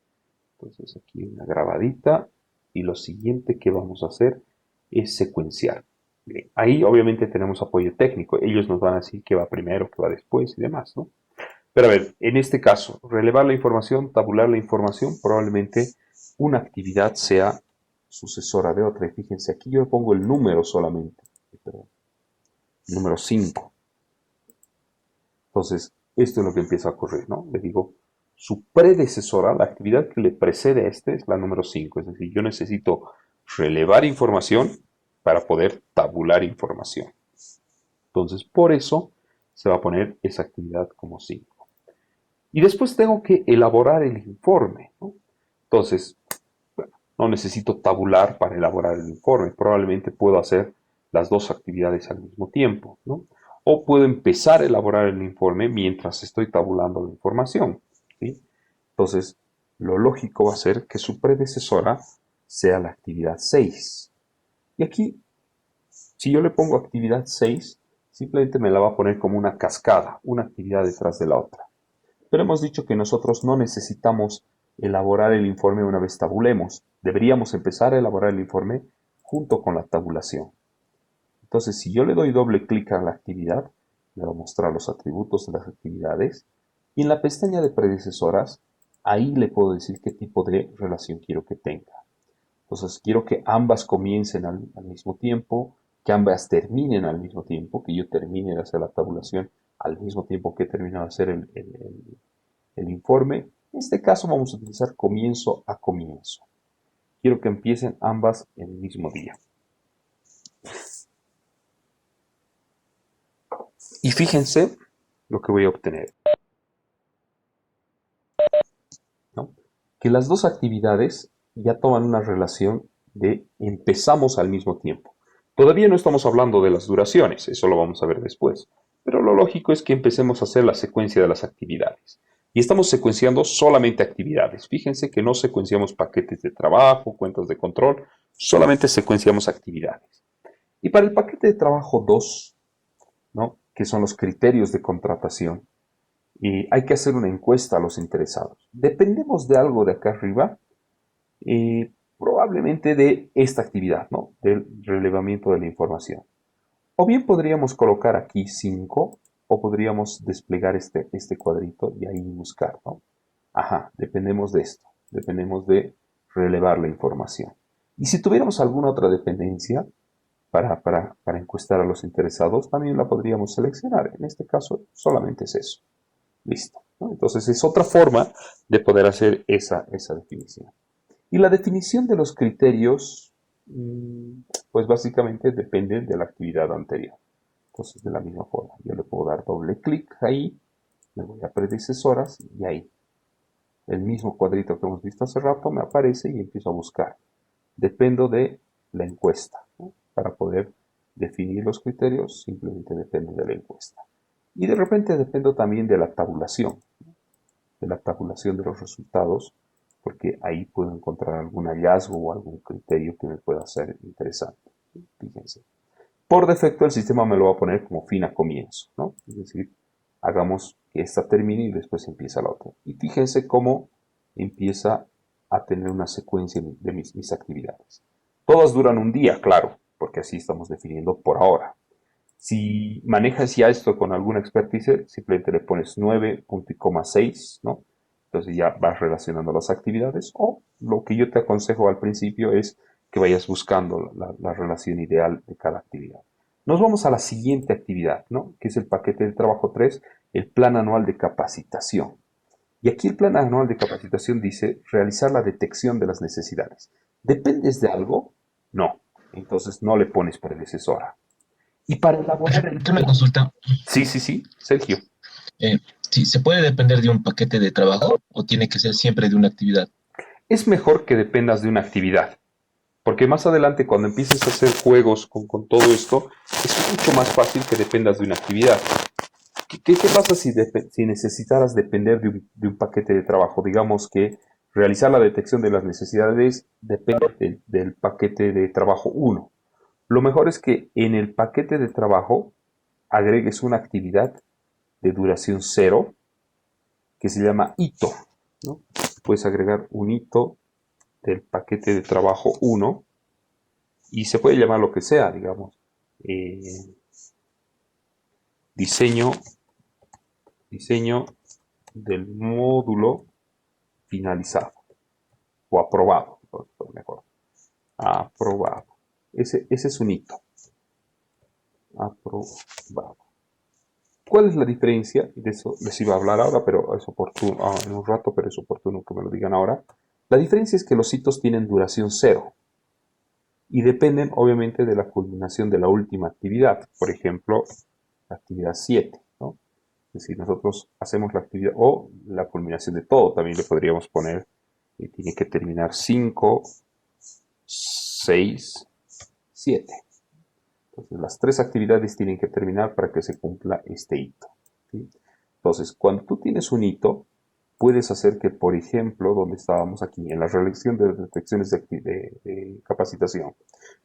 Entonces, aquí una grabadita. Y lo siguiente que vamos a hacer es secuenciar. Bien, ahí obviamente tenemos apoyo técnico. Ellos nos van a decir qué va primero, qué va después y demás, ¿no? Pero a ver, en este caso, relevar la información, tabular la información, probablemente una actividad sea sucesora de otra. Y fíjense, aquí yo pongo el número solamente, perdón, número 5. Entonces, esto es lo que empieza a ocurrir, ¿no? Le digo, su predecesora, la actividad que le precede a este es la número 5. Es decir, yo necesito relevar información para poder tabular información. Entonces, por eso se va a poner esa actividad como 5. Y después tengo que elaborar el informe, ¿no? Entonces, bueno, no necesito tabular para elaborar el informe. Probablemente puedo hacer las dos actividades al mismo tiempo, ¿no? O puedo empezar a elaborar el informe mientras estoy tabulando la información, ¿sí? Entonces, lo lógico va a ser que su predecesora sea la actividad 6. Y aquí, si yo le pongo actividad 6, simplemente me la va a poner como una cascada, una actividad detrás de la otra. Pero hemos dicho que nosotros no necesitamos elaborar el informe una vez tabulemos. Deberíamos empezar a elaborar el informe junto con la tabulación. Entonces, si yo le doy doble clic a la actividad, me va a mostrar los atributos de las actividades. Y en la pestaña de predecesoras, ahí le puedo decir qué tipo de relación quiero que tenga. Entonces, quiero que ambas comiencen al mismo tiempo, que ambas terminen al mismo tiempo, que yo termine de hacer la tabulación al mismo tiempo que he terminado de hacer el informe. En este caso vamos a utilizar comienzo a comienzo. Quiero que empiecen ambas el mismo día. Y fíjense lo que voy a obtener, ¿no? Que las dos actividades ya toman una relación de empezamos al mismo tiempo. Todavía no estamos hablando de las duraciones, eso lo vamos a ver después. Pero lo lógico es que empecemos a hacer la secuencia de las actividades. Y estamos secuenciando solamente actividades. Fíjense que no secuenciamos paquetes de trabajo, cuentas de control, solamente secuenciamos actividades. Y para el paquete de trabajo 2, ¿no? Que son los criterios de contratación, hay que hacer una encuesta a los interesados. Dependemos de algo de acá arriba, probablemente de esta actividad, ¿no? Del relevamiento de la información. O bien podríamos colocar aquí 5, o podríamos desplegar este cuadrito y ahí buscar, ¿no? Ajá, dependemos de esto, dependemos de relevar la información. Y si tuviéramos alguna otra dependencia para encuestar a los interesados, también la podríamos seleccionar. En este caso, solamente es eso. Listo, ¿no? Entonces es otra forma de poder hacer esa definición. Y la definición de los criterios, pues básicamente depende de la actividad anterior. Entonces, de la misma forma, yo le puedo dar doble clic ahí, me voy a predecesoras y ahí, el mismo cuadrito que hemos visto hace rato me aparece y empiezo a buscar. Dependo de la encuesta, ¿no? Para poder definir los criterios, simplemente dependo de la encuesta. Y de repente dependo también de la tabulación, ¿no? De la tabulación de los resultados, porque ahí puedo encontrar algún hallazgo o algún criterio que me pueda ser interesante. Fíjense. Por defecto el sistema me lo va a poner como fin a comienzo, ¿no? Es decir, hagamos que esta termine y después empieza la otra. Y fíjense cómo empieza a tener una secuencia de mis actividades. Todas duran un día, claro, porque así estamos definiendo por ahora. Si manejas ya esto con alguna expertise, simplemente le pones 9,6, ¿no? Entonces ya vas relacionando las actividades. O lo que yo te aconsejo al principio es que vayas buscando la relación ideal de cada actividad. Nos vamos a la siguiente actividad, ¿no? Que es el paquete de trabajo 3, el plan anual de capacitación. Y aquí el plan anual de capacitación dice realizar la detección de las necesidades. ¿Dependes de algo? No. Entonces no le pones predecesora. Y para elaborar el Una plan. consulta. Sí, sí, sí, Sergio. Eh, sí, ¿se puede depender de un paquete de trabajo o tiene que ser siempre de una actividad? Es mejor que dependas de una actividad, porque más adelante cuando empieces a hacer juegos con todo esto, es mucho más fácil que dependas de una actividad. ¿Qué pasa si necesitaras depender de un paquete de trabajo? Digamos que realizar la detección de las necesidades depende del paquete de trabajo 1. Lo mejor es que en el paquete de trabajo agregues una actividad de duración cero que se llama hito, ¿no? Puedes agregar un hito del paquete de trabajo 1 y se puede llamar lo que sea, digamos, eh, diseño, diseño del módulo finalizado o aprobado, mejor, aprobado. Ese es un hito, aprobado. ¿Cuál es la diferencia? De eso les iba a hablar ahora, pero es oportuno, en un rato, pero es oportuno que me lo digan ahora. La diferencia es que los hitos tienen duración cero y dependen obviamente de la culminación de la última actividad. Por ejemplo, la actividad 7, ¿no? Es decir, nosotros hacemos la actividad o la culminación de todo, también le podríamos poner, y tiene que terminar 5, 6, 7. Entonces, las tres actividades tienen que terminar para que se cumpla este hito, ¿sí? Entonces, cuando tú tienes un hito, puedes hacer que, por ejemplo, donde estábamos aquí, en la realización de detecciones de capacitación,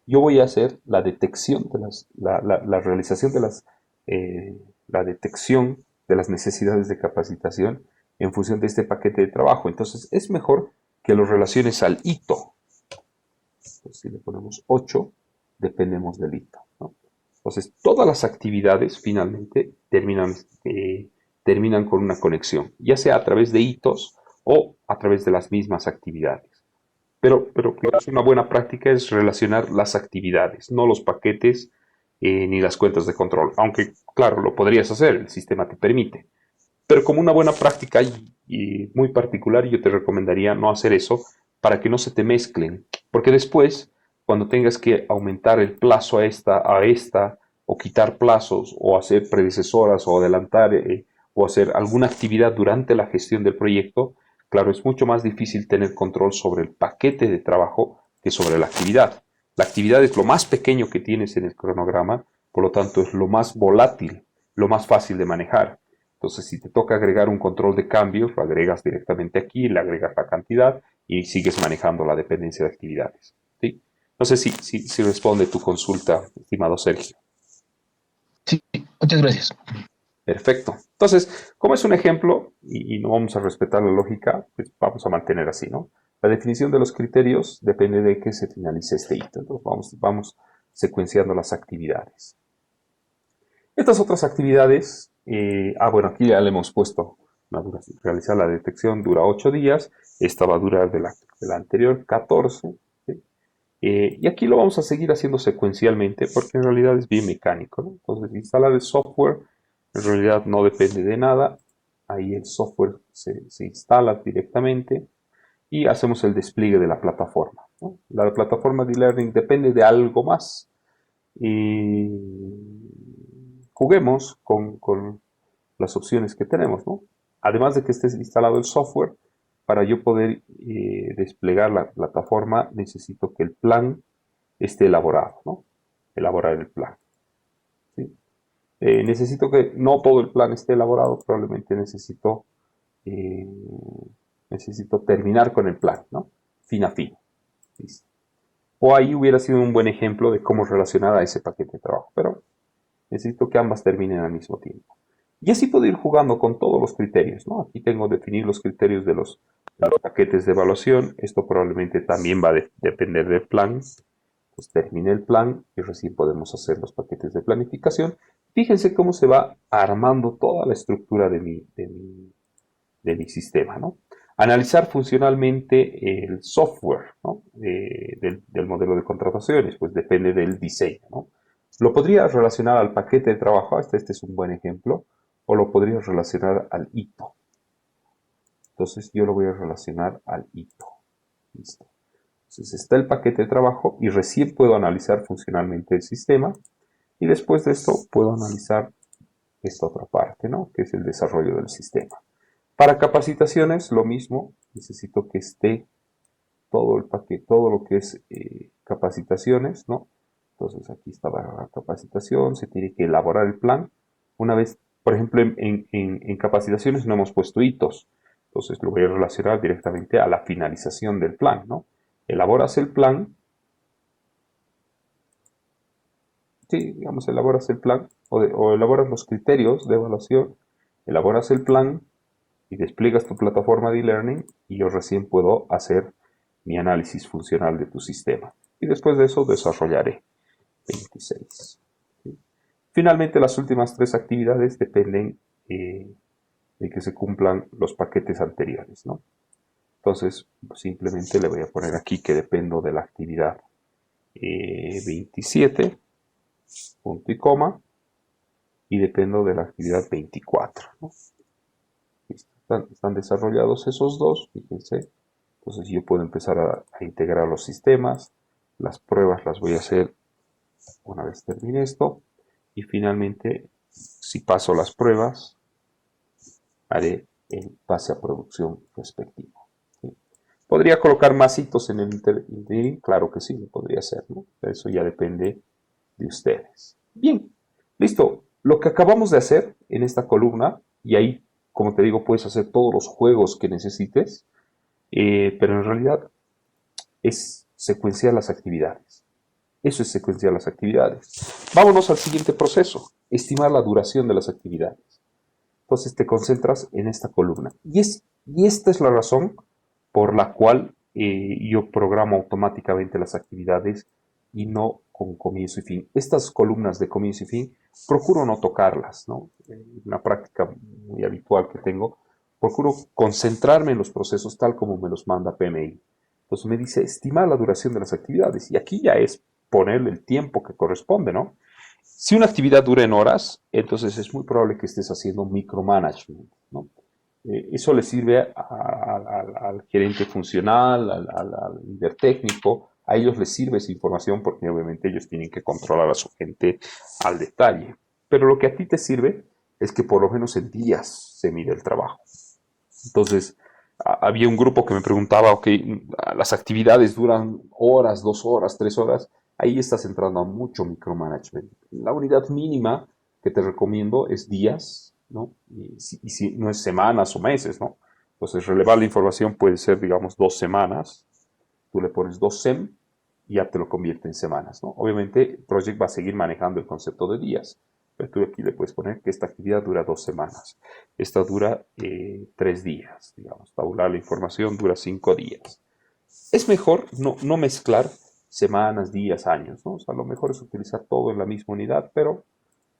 yo voy a hacer la detección de la realización de la detección de las necesidades de capacitación en función de este paquete de trabajo. Entonces, es mejor que lo relaciones al hito. Entonces, si le ponemos 8, dependemos del hito, ¿no? Entonces, todas las actividades finalmente terminan con una conexión, ya sea a través de hitos o a través de las mismas actividades. Pero es una buena práctica es relacionar las actividades, no los paquetes ni las cuentas de control. Aunque, claro, lo podrías hacer, el sistema te permite. Pero como una buena práctica y muy particular, yo te recomendaría no hacer eso para que no se te mezclen. Porque después, cuando tengas que aumentar el plazo a esta, o quitar plazos, o hacer predecesoras, o adelantar, o hacer alguna actividad durante la gestión del proyecto, claro, es mucho más difícil tener control sobre el paquete de trabajo que sobre la actividad. La actividad es lo más pequeño que tienes en el cronograma, por lo tanto es lo más volátil, lo más fácil de manejar. Entonces, si te toca agregar un control de cambios, lo agregas directamente aquí, le agregas la cantidad y sigues manejando la dependencia de actividades, ¿sí? No sé si responde tu consulta, estimado Sergio. Sí, muchas gracias. Perfecto. Entonces, como es un ejemplo y no vamos a respetar la lógica, pues vamos a mantener así, ¿no? La definición de los criterios depende de que se finalice este hito. Entonces, vamos secuenciando las actividades. Estas otras actividades, bueno, aquí ya le hemos puesto una duración. Realizar la detección dura 8 días, esta va a durar de la anterior 14, ¿sí? Y aquí lo vamos a seguir haciendo secuencialmente porque en realidad es bien mecánico, ¿no? Entonces, instalar el software en realidad no depende de nada, ahí el software se instala directamente y hacemos el despliegue de la plataforma, ¿no? La plataforma de e-learning depende de algo más y juguemos con las opciones que tenemos, ¿no? Además de que esté instalado el software, para yo poder desplegar la plataforma necesito que el plan esté elaborado, ¿no? Elaborar el plan, ¿sí? Necesito que no todo el plan esté elaborado, probablemente eh, necesito terminar con el plan, ¿no? Fin a fin. ¿Listo? O ahí hubiera sido un buen ejemplo de cómo relacionar a ese paquete de trabajo, pero necesito que ambas terminen al mismo tiempo. Y así puedo ir jugando con todos los criterios, ¿no? Aquí tengo definir los criterios de los paquetes de evaluación. Esto probablemente también va a depender del plan. Pues terminé el plan y recién podemos hacer los paquetes de planificación. Fíjense cómo se va armando toda la estructura de mi sistema, ¿no? Analizar funcionalmente el software, ¿no? Del modelo de contrataciones, pues depende del diseño, ¿no? Lo podría relacionar al paquete de trabajo, este es un buen ejemplo, o lo podría relacionar al hito. Entonces yo lo voy a relacionar al hito. Listo. Entonces está el paquete de trabajo y recién puedo analizar funcionalmente el sistema y después de esto puedo analizar esta otra parte, ¿no? Que es el desarrollo del sistema. Para capacitaciones, lo mismo, necesito que esté todo el paquete, todo lo que es capacitaciones, ¿no? Entonces aquí está la capacitación, se tiene que elaborar el plan. Una vez, por ejemplo, en capacitaciones no hemos puesto hitos, entonces lo voy a relacionar directamente a la finalización del plan, ¿no? Elaboras el plan, sí, digamos, elaboras el plan o elaboras los criterios de evaluación, elaboras el plan, y despliegas tu plataforma de e-learning y yo recién puedo hacer mi análisis funcional de tu sistema. Y después de eso desarrollaré 26. ¿Sí? Finalmente, las últimas tres actividades dependen de que se cumplan los paquetes anteriores, ¿no? Entonces, simplemente le voy a poner aquí que dependo de la actividad 27, punto y coma, y dependo de la actividad 24, ¿no? Están desarrollados esos dos, fíjense. Entonces yo puedo empezar a integrar los sistemas. Las pruebas las voy a hacer una vez termine esto. Y finalmente, si paso las pruebas, haré el pase a producción respectivo. ¿Sí? ¿Podría colocar más hitos en el interim? Claro que sí, lo podría hacer, ¿no? Eso ya depende de ustedes. Bien, listo. Lo que acabamos de hacer en esta columna, y ahí, como te digo, puedes hacer todos los juegos que necesites, pero en realidad es secuenciar las actividades. Eso es secuenciar las actividades. Vámonos al siguiente proceso, estimar la duración de las actividades. Entonces te concentras en esta columna. Y esta es la razón por la cual yo programo automáticamente las actividades y no con comienzo y fin. Estas columnas de comienzo y fin, procuro no tocarlas, ¿no? Una práctica muy habitual que tengo. Procuro concentrarme en los procesos tal como me los manda PMI. Entonces me dice, estimar la duración de las actividades. Y aquí ya es ponerle el tiempo que corresponde, ¿no? Si una actividad dura en horas, entonces es muy probable que estés haciendo micromanagement, ¿no? Eso le sirve al gerente funcional, al líder técnico, a ellos les sirve esa información porque obviamente ellos tienen que controlar a su gente al detalle. Pero lo que a ti te sirve es que por lo menos en días se mide el trabajo. Entonces, había un grupo que me preguntaba, ok, las actividades duran horas, 2 horas, 3 horas, ahí estás entrando a mucho micromanagement. La unidad mínima que te recomiendo es días, ¿no? Y si no es semanas o meses, ¿no? Entonces, relevar la información puede ser, digamos, 2 semanas. Tú le pones 2 SEM y ya te lo convierte en semanas, ¿no? Obviamente, Project va a seguir manejando el concepto de días. Pero tú aquí le puedes poner que esta actividad dura 2 semanas. Esta dura 3 días, digamos. Tabular la información dura 5 días. Es mejor no mezclar semanas, días, años, ¿no? O sea, lo mejor es utilizar todo en la misma unidad, pero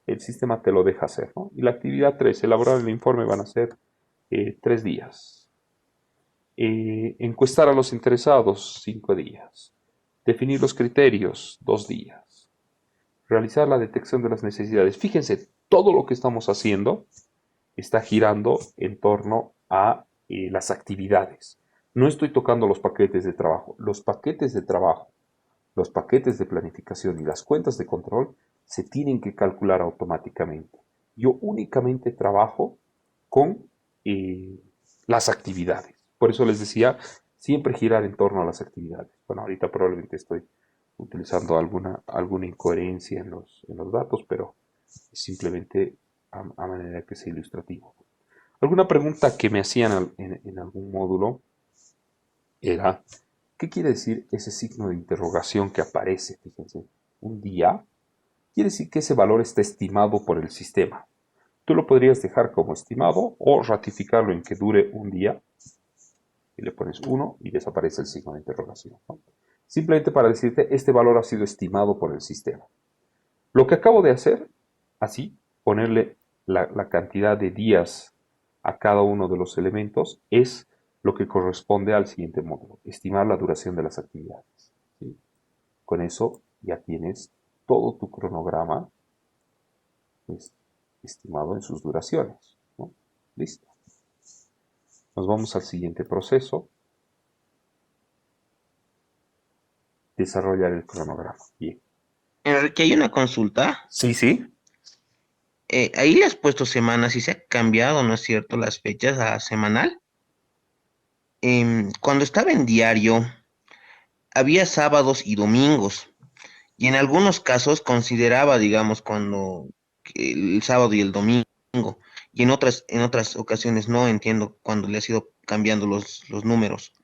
el sistema te lo deja hacer, ¿no? Y la actividad 3, elaborar el informe, van a ser 3 días. Encuestar a los interesados, 5 días. Definir los criterios, 2 días. Realizar la detección de las necesidades. Fíjense, todo lo que estamos haciendo está girando en torno a las actividades. No estoy tocando los paquetes de trabajo. Los paquetes de trabajo, los paquetes de planificación y las cuentas de control se tienen que calcular automáticamente. Yo únicamente trabajo con las actividades. Por eso les decía, siempre girar en torno a las actividades. Bueno, ahorita probablemente estoy utilizando alguna incoherencia en los datos, pero simplemente a manera que sea ilustrativo. Alguna pregunta que me hacían en algún módulo era, ¿qué quiere decir ese signo de interrogación que aparece? Fíjense, un día quiere decir que ese valor está estimado por el sistema. Tú lo podrías dejar como estimado o ratificarlo en que dure un día y le pones 1 y desaparece el signo de interrogación, ¿no? simplemente para decirte, este valor ha sido estimado por el sistema. Lo que acabo de hacer, así, ponerle la cantidad de días a cada uno de los elementos, es lo que corresponde al siguiente módulo, estimar la duración de las actividades. ¿Sí? Con eso ya tienes todo tu cronograma pues, estimado en sus duraciones, ¿no? Listo. Nos vamos al siguiente proceso, desarrollar el cronograma. Bien. Enrique, hay una consulta. Sí, sí. Ahí le has puesto semanas y se ha cambiado, ¿no es cierto?, las fechas a semanal. Cuando estaba en diario, había sábados y domingos. Y en algunos casos consideraba, digamos, cuando el sábado y el domingo. Y en otras ocasiones no entiendo cuando le ha ido cambiando los números.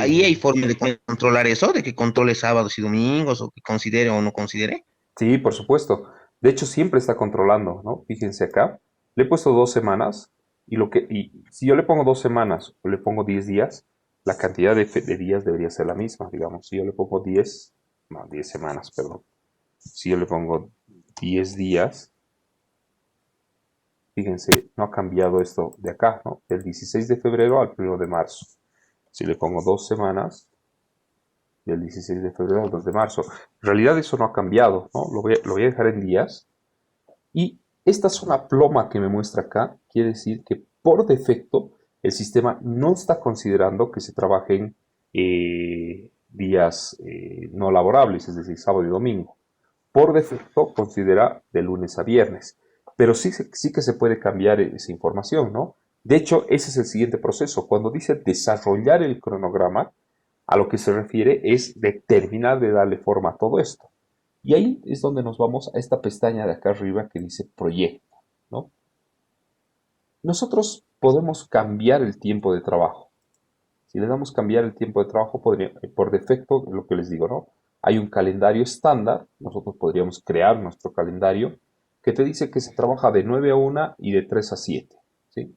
Ahí hay Eh, forma de controlar eso, de que controle sábados y domingos, o que considere o no considere. sí, por supuesto. De hecho, siempre está controlando, ¿no? Fíjense acá. Le he puesto 2 semanas y si yo le pongo 2 semanas o le pongo 10 días, la cantidad de días debería ser la misma, digamos. Si yo le pongo 10, no, 10 semanas, perdón. Si yo le pongo 10 días, fíjense, no ha cambiado esto de acá, ¿no? Del 16 de febrero al 1 de marzo. Si le pongo 2 semanas, del 16 de febrero al 2 de marzo. En realidad eso no ha cambiado, ¿no? Lo voy a dejar en días. Y esta zona ploma que me muestra acá quiere decir que por defecto el sistema no está considerando que se trabajen días no laborables, es decir, sábado y domingo. Por defecto considera de lunes a viernes, pero sí que se puede cambiar esa información, ¿no? De hecho, ese es el siguiente proceso. Cuando dice desarrollar el cronograma, a lo que se refiere es determinar de darle forma a todo esto. Y ahí es donde nos vamos a esta pestaña de acá arriba que dice proyecto, ¿no? Nosotros podemos cambiar el tiempo de trabajo. Si le damos cambiar el tiempo de trabajo, por defecto, lo que les digo, ¿no? Hay un calendario estándar, nosotros podríamos crear nuestro calendario que te dice que se trabaja de 9 a 1 y de 3 a 7, ¿sí?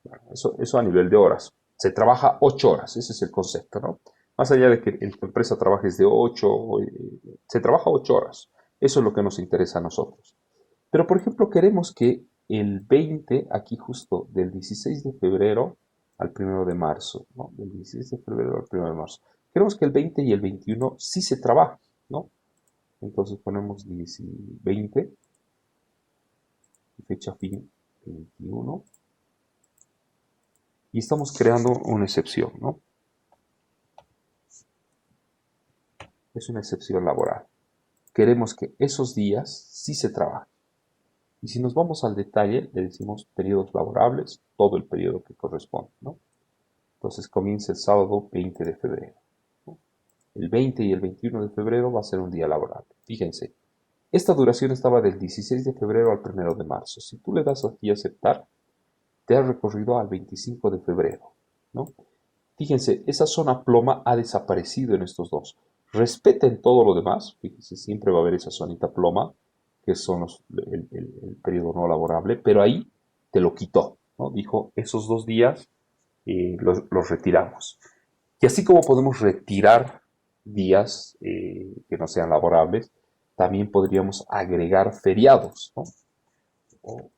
Bueno, eso a nivel de horas. Se trabaja 8 horas, ese es el concepto, ¿no? Más allá de que en tu empresa trabajes de 8, se trabaja 8 horas. Eso es lo que nos interesa a nosotros. Pero, por ejemplo, queremos que el 20, aquí justo del 16 de febrero al 1 de marzo, ¿no? Del 16 de febrero al 1 de marzo. Queremos que el 20 y el 21 sí se trabajen, ¿no? Entonces ponemos 10 y 20, fecha fin 21, y estamos creando una excepción, ¿no? Es una excepción laboral. Queremos que esos días sí se trabajen. Y si nos vamos al detalle, le decimos periodos laborables, todo el periodo que corresponde, ¿no? Entonces comienza el sábado 20 de febrero, ¿no? El 20 y el 21 de febrero va a ser un día laborable. Fíjense, esta duración estaba del 16 de febrero al 1 de marzo. Si tú le das aquí a aceptar, te has recorrido al 25 de febrero, ¿no? Fíjense, esa zona ploma ha desaparecido en estos dos. Respeten todo lo demás. Fíjense, siempre va a haber esa zonita ploma, que son el periodo no laborable, pero ahí te lo quitó, ¿no? Dijo, esos 2 días los retiramos. Y así como podemos retirar días que no sean laborables, también podríamos agregar feriados, ¿no? O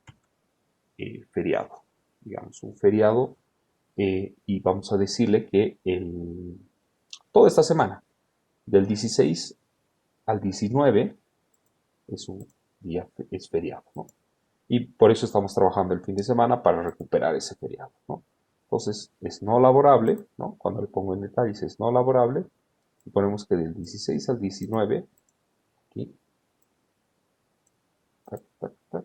feriado, digamos, un feriado, y vamos a decirle que toda esta semana, del 16 al 19, es un día, es feriado, ¿no? Y por eso estamos trabajando el fin de semana para recuperar ese feriado, ¿no? Entonces es no laborable, ¿no? Cuando le pongo en detalles es no laborable, y ponemos que del 16 al 19, aquí, tac, tac, tac,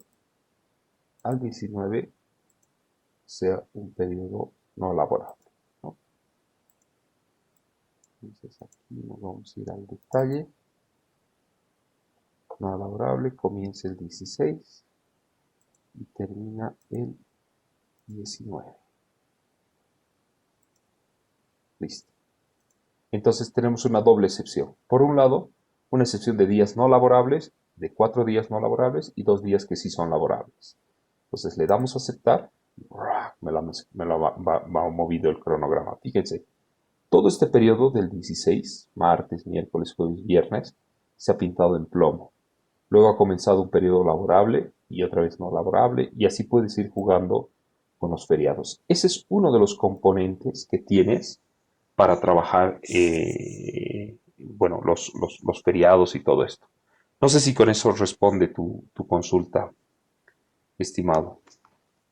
al 19 sea un periodo no laborable, ¿no? Entonces aquí nos vamos a ir al detalle. No laborable comienza el 16 y termina el 19. Listo. Entonces tenemos una doble excepción. Por un lado, una excepción de días no laborables, de 4 días no laborables y 2 días que sí son laborables. Entonces le damos a aceptar, me lo ha movido el cronograma. Fíjense, Todo este periodo del 16, martes, miércoles, jueves, viernes, se ha pintado en plomo. Luego ha comenzado un periodo laborable y otra vez no laborable, y así puedes ir jugando con los feriados. Ese es uno de los componentes que tienes para trabajar, bueno, los feriados y todo esto. No sé si con eso responde tu consulta, estimado.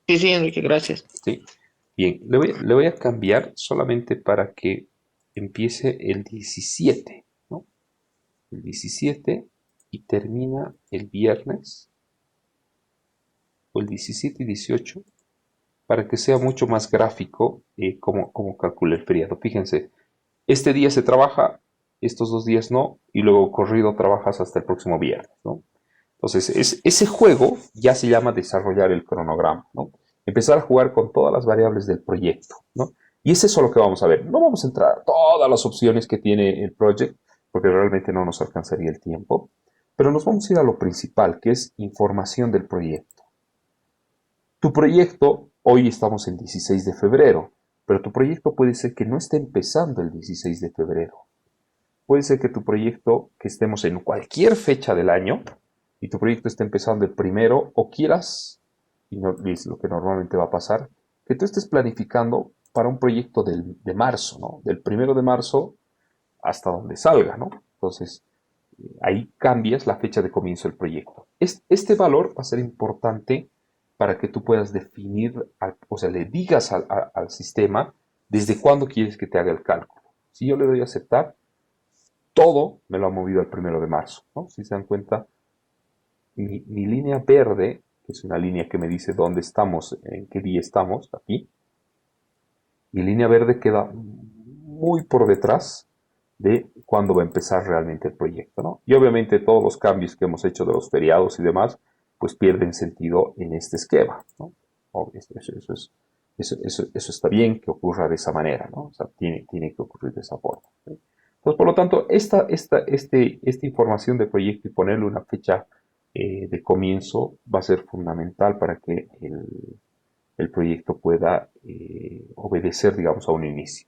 Sí, sí, Enrique, gracias. ¿Sí? Bien, le voy a cambiar solamente para que empiece el 17, ¿no? El 17 y termina el viernes, o el 17 y 18, para que sea mucho más gráfico cómo calcula el feriado. Fíjense, este día se trabaja, estos 2 días no, y luego corrido trabajas hasta el próximo viernes, ¿no? Entonces, ese juego ya se llama desarrollar el cronograma, ¿no? Empezar a jugar con todas las variables del proyecto, ¿no? Y es eso lo que vamos a ver. No vamos a entrar a todas las opciones que tiene el project, porque realmente no nos alcanzaría el tiempo, pero nos vamos a ir a lo principal, que es información del proyecto. Tu proyecto, hoy estamos en 16 de febrero, pero tu proyecto puede ser que no esté empezando el 16 de febrero. Puede ser que tu proyecto, que estemos en cualquier fecha del año, y tu proyecto esté empezando el primero, o quieras, y no, es lo que normalmente va a pasar, que tú estés planificando para un proyecto de marzo, ¿no? Del 1 de marzo hasta donde salga, ¿no? Entonces, ahí cambias la fecha de comienzo del proyecto. Este valor va a ser importante para que tú puedas definir, o sea, le digas al sistema desde cuándo quieres que te haga el cálculo. Si yo le doy a aceptar, todo me lo ha movido al 1 de marzo, ¿no? Si se dan cuenta, mi línea verde, que es una línea que me dice dónde estamos, en qué día estamos, aquí, mi línea verde queda muy por detrás de cuándo va a empezar realmente el proyecto, ¿no? Y obviamente todos los cambios que hemos hecho de los feriados y demás, pues pierden sentido en este esquema, ¿no? Eso está bien que ocurra de esa manera, ¿no? O sea, tiene que ocurrir de esa forma, ¿sí? Entonces, por lo tanto, esta información de proyecto y ponerle una fecha de comienzo va a ser fundamental para que el proyecto pueda obedecer, digamos, a un inicio.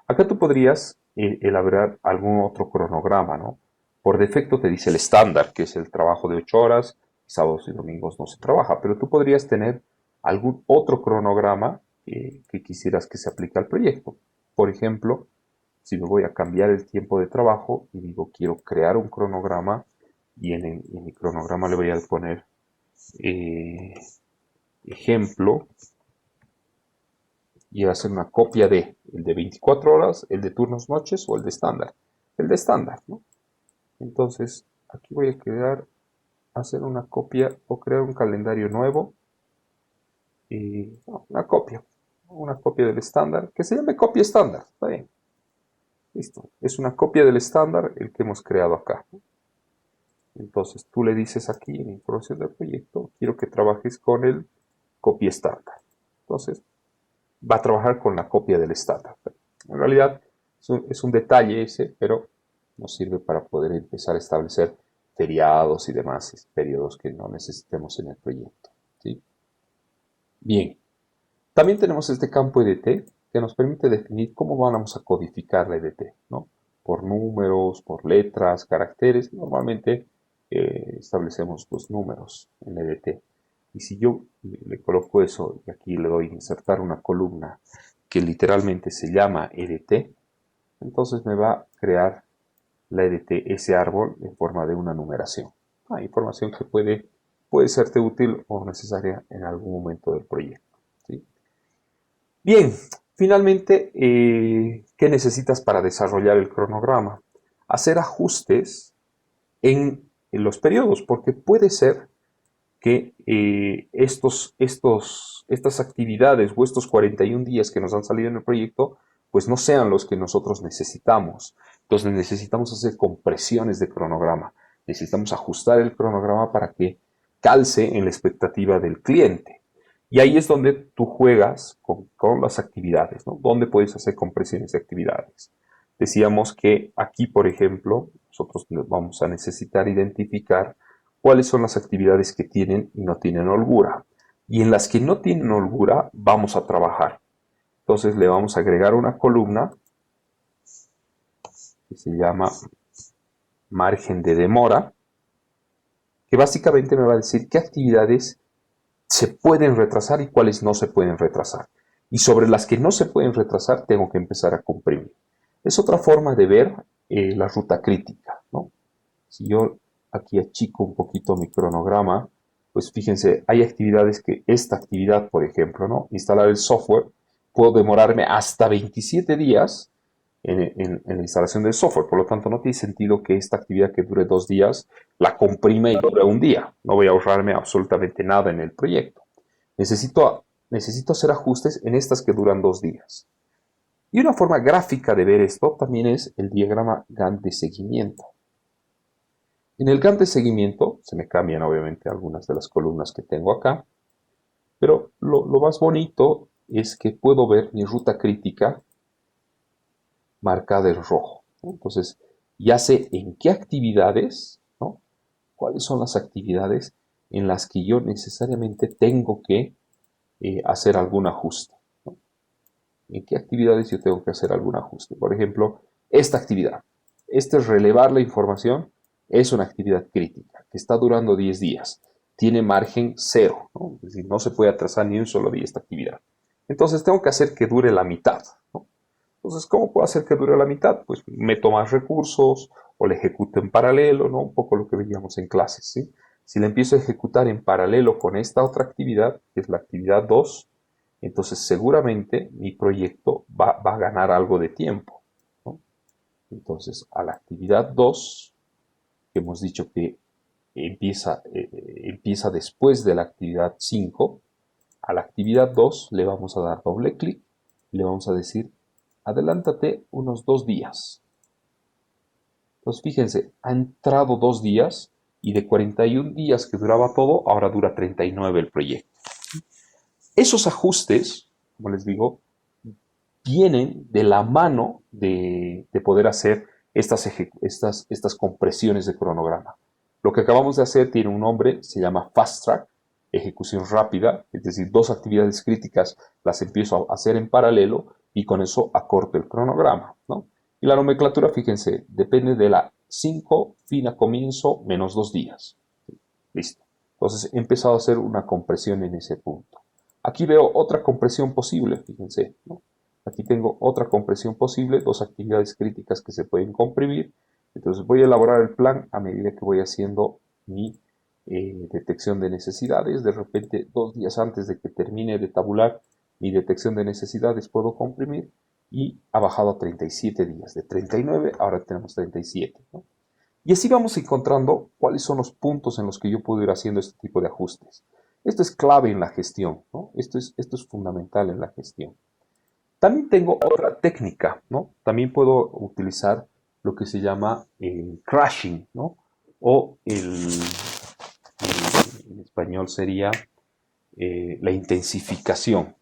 Acá tú podrías elaborar algún otro cronograma, ¿no? Por defecto te dice el estándar, que es el trabajo de 8 horas, sábados y domingos no se trabaja, pero tú podrías tener algún otro cronograma que quisieras que se aplique al proyecto. Por ejemplo, si me voy a cambiar el tiempo de trabajo y digo quiero crear un cronograma y en mi cronograma le voy a poner eh, ejemplo y va a ser una copia de el de 24 horas, el de turnos noches o el de estándar. El de estándar, ¿no? Entonces, aquí voy a hacer una copia o crear un calendario nuevo. No, una copia del estándar, que se llame copia estándar, está bien. Listo, es una copia del estándar el que hemos creado acá. Entonces tú le dices aquí en información del proyecto, quiero que trabajes con el copia estándar. Entonces, va a trabajar con la copia del estándar. En realidad es un detalle ese, pero nos sirve para poder empezar a establecer feriados y demás periodos que no necesitemos en el proyecto, ¿sí? Bien, también tenemos este campo EDT que nos permite definir cómo vamos a codificar la EDT, ¿no? Por números, por letras, caracteres. Normalmente establecemos los números en EDT. Y si yo le coloco eso y aquí le doy insertar una columna que literalmente se llama EDT, entonces me va a crear la EDT, ese árbol, en forma de una numeración. Información que puede serte útil o necesaria en algún momento del proyecto, ¿sí? Bien, finalmente, ¿qué necesitas para desarrollar el cronograma? Hacer ajustes en los periodos, porque puede ser que estas actividades o estos 41 días que nos han salido en el proyecto, pues no sean los que nosotros necesitamos. Entonces necesitamos hacer compresiones de cronograma. Necesitamos ajustar el cronograma para que calce en la expectativa del cliente. Y ahí es donde tú juegas con las actividades, ¿no? Donde puedes hacer compresiones de actividades. Decíamos que aquí, por ejemplo, nosotros vamos a necesitar identificar cuáles son las actividades que tienen y no tienen holgura. Y en las que no tienen holgura vamos a trabajar. Entonces le vamos a agregar una columna que se llama margen de demora, que básicamente me va a decir qué actividades se pueden retrasar y cuáles no se pueden retrasar. Y sobre las que no se pueden retrasar, tengo que empezar a comprimir. Es otra forma de ver la ruta crítica, ¿no? Si yo aquí achico un poquito mi cronograma, pues fíjense, hay actividades que esta actividad, por ejemplo, ¿no? Instalar el software, puedo demorarme hasta 27 días en la instalación del software. Por lo tanto, no tiene sentido que esta actividad que dure 2 días la comprime y dure un día. No voy a ahorrarme absolutamente nada en el proyecto. Necesito hacer ajustes en estas que duran 2 días. Y una forma gráfica de ver esto también es el diagrama Gantt de seguimiento. En el Gantt de seguimiento se me cambian obviamente algunas de las columnas que tengo acá, pero lo más bonito es que puedo ver mi ruta crítica marcada en rojo, ¿no? Entonces, ya sé en qué actividades, ¿no? Cuáles son las actividades en las que yo necesariamente tengo que hacer algún ajuste, ¿no? ¿En qué actividades yo tengo que hacer algún ajuste? Por ejemplo, esta actividad. Este es relevar la información, es una actividad crítica que está durando 10 días. Tiene margen cero, ¿no? Es decir, no se puede atrasar ni un solo día esta actividad. Entonces tengo que hacer que dure la mitad, ¿no? Entonces, ¿cómo puedo hacer que dure la mitad? Pues meto más recursos o le ejecuto en paralelo, ¿no? Un poco lo que veíamos en clases, ¿sí? Si le empiezo a ejecutar en paralelo con esta otra actividad, que es la actividad 2, entonces seguramente mi proyecto va a ganar algo de tiempo, ¿no? Entonces, a la actividad 2, que hemos dicho que empieza después de la actividad 5, a la actividad 2 le vamos a dar doble clic y le vamos a decir adelántate unos 2 días. Entonces fíjense, ha entrado 2 días y de 41 días que duraba todo, ahora dura 39 el proyecto. Esos ajustes, como les digo, vienen de la mano de poder hacer estas compresiones de cronograma. Lo que acabamos de hacer tiene un nombre, se llama Fast Track, ejecución rápida, es decir, 2 actividades críticas las empiezo a hacer en paralelo y con eso acorto el cronograma, ¿no? Y la nomenclatura, fíjense, depende de la 5, fin a comienzo, menos 2 días. Listo. Entonces he empezado a hacer una compresión en ese punto. Aquí veo otra compresión posible, fíjense, ¿no? Aquí tengo otra compresión posible, 2 actividades críticas que se pueden comprimir. Entonces voy a elaborar el plan a medida que voy haciendo mi detección de necesidades. De repente, 2 días antes de que termine de tabular mi detección de necesidades, puedo comprimir y ha bajado a 37 días. De 39, ahora tenemos 37, ¿no? Y así vamos encontrando cuáles son los puntos en los que yo puedo ir haciendo este tipo de ajustes. Esto es clave en la gestión, ¿no? Esto es fundamental en la gestión. También tengo otra técnica, ¿no? También puedo utilizar lo que se llama el crashing, ¿no? O en español sería la intensificación.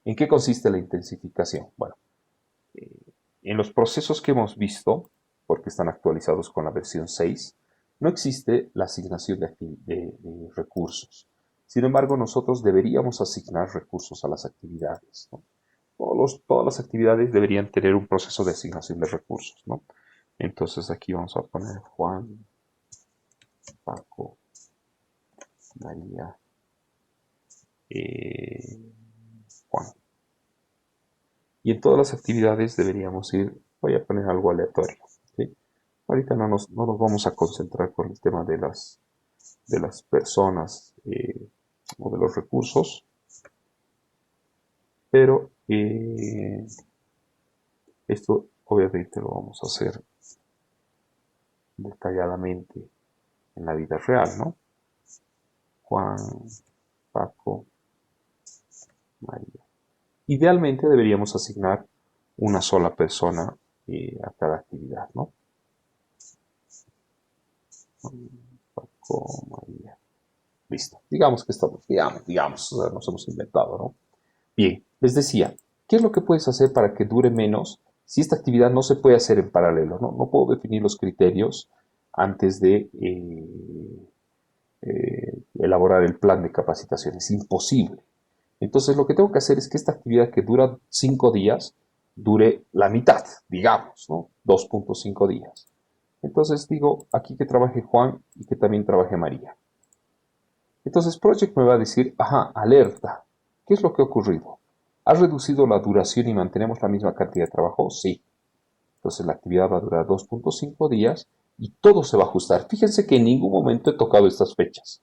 ¿En qué consiste la intensificación? Bueno, en los procesos que hemos visto, porque están actualizados con la versión 6, no existe la asignación de recursos. Sin embargo, nosotros deberíamos asignar recursos a las actividades, ¿no? Todas las actividades deberían tener un proceso de asignación de recursos, ¿no? Entonces aquí vamos a poner Juan, Paco, María, Juan. Y en todas las actividades deberíamos voy a poner algo aleatorio, ¿sí? Ahorita no nos vamos a concentrar con el tema de las personas o de los recursos, pero esto obviamente lo vamos a hacer detalladamente en la vida real, ¿no? Juan, Paco, María. Idealmente deberíamos asignar una sola persona a cada actividad, ¿no? Juan, Paco, María. Listo. Digamos que estamos, digamos, o sea, nos hemos inventado, ¿no? Bien, les decía, ¿qué es lo que puedes hacer para que dure menos si esta actividad no se puede hacer en paralelo, ¿no? No puedo definir los criterios antes de elaborar el plan de capacitación. Es imposible. Entonces lo que tengo que hacer es que esta actividad que dura 5 días dure la mitad, digamos, ¿no? 2.5 días. Entonces digo aquí que trabaje Juan y que también trabaje María. Entonces Project me va a decir, ajá, alerta, ¿qué es lo que ha ocurrido? ¿Has reducido la duración y mantenemos la misma cantidad de trabajo? Sí. Entonces la actividad va a durar 2.5 días y todo se va a ajustar. Fíjense que en ningún momento he tocado estas fechas.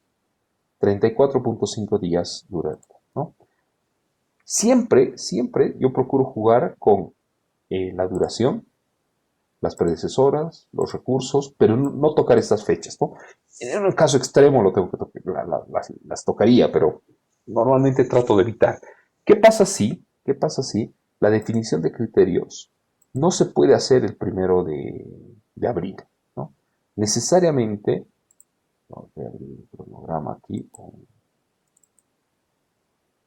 34.5 días duran, ¿no? Siempre yo procuro jugar con la duración, las predecesoras, los recursos, pero no tocar estas fechas, ¿no? En el caso extremo lo tengo que las tocaría, pero normalmente trato de evitar. ¿Qué pasa si la definición de criterios no se puede hacer el 1 de abril, ¿no? Necesariamente, vamos a abrir el cronograma aquí,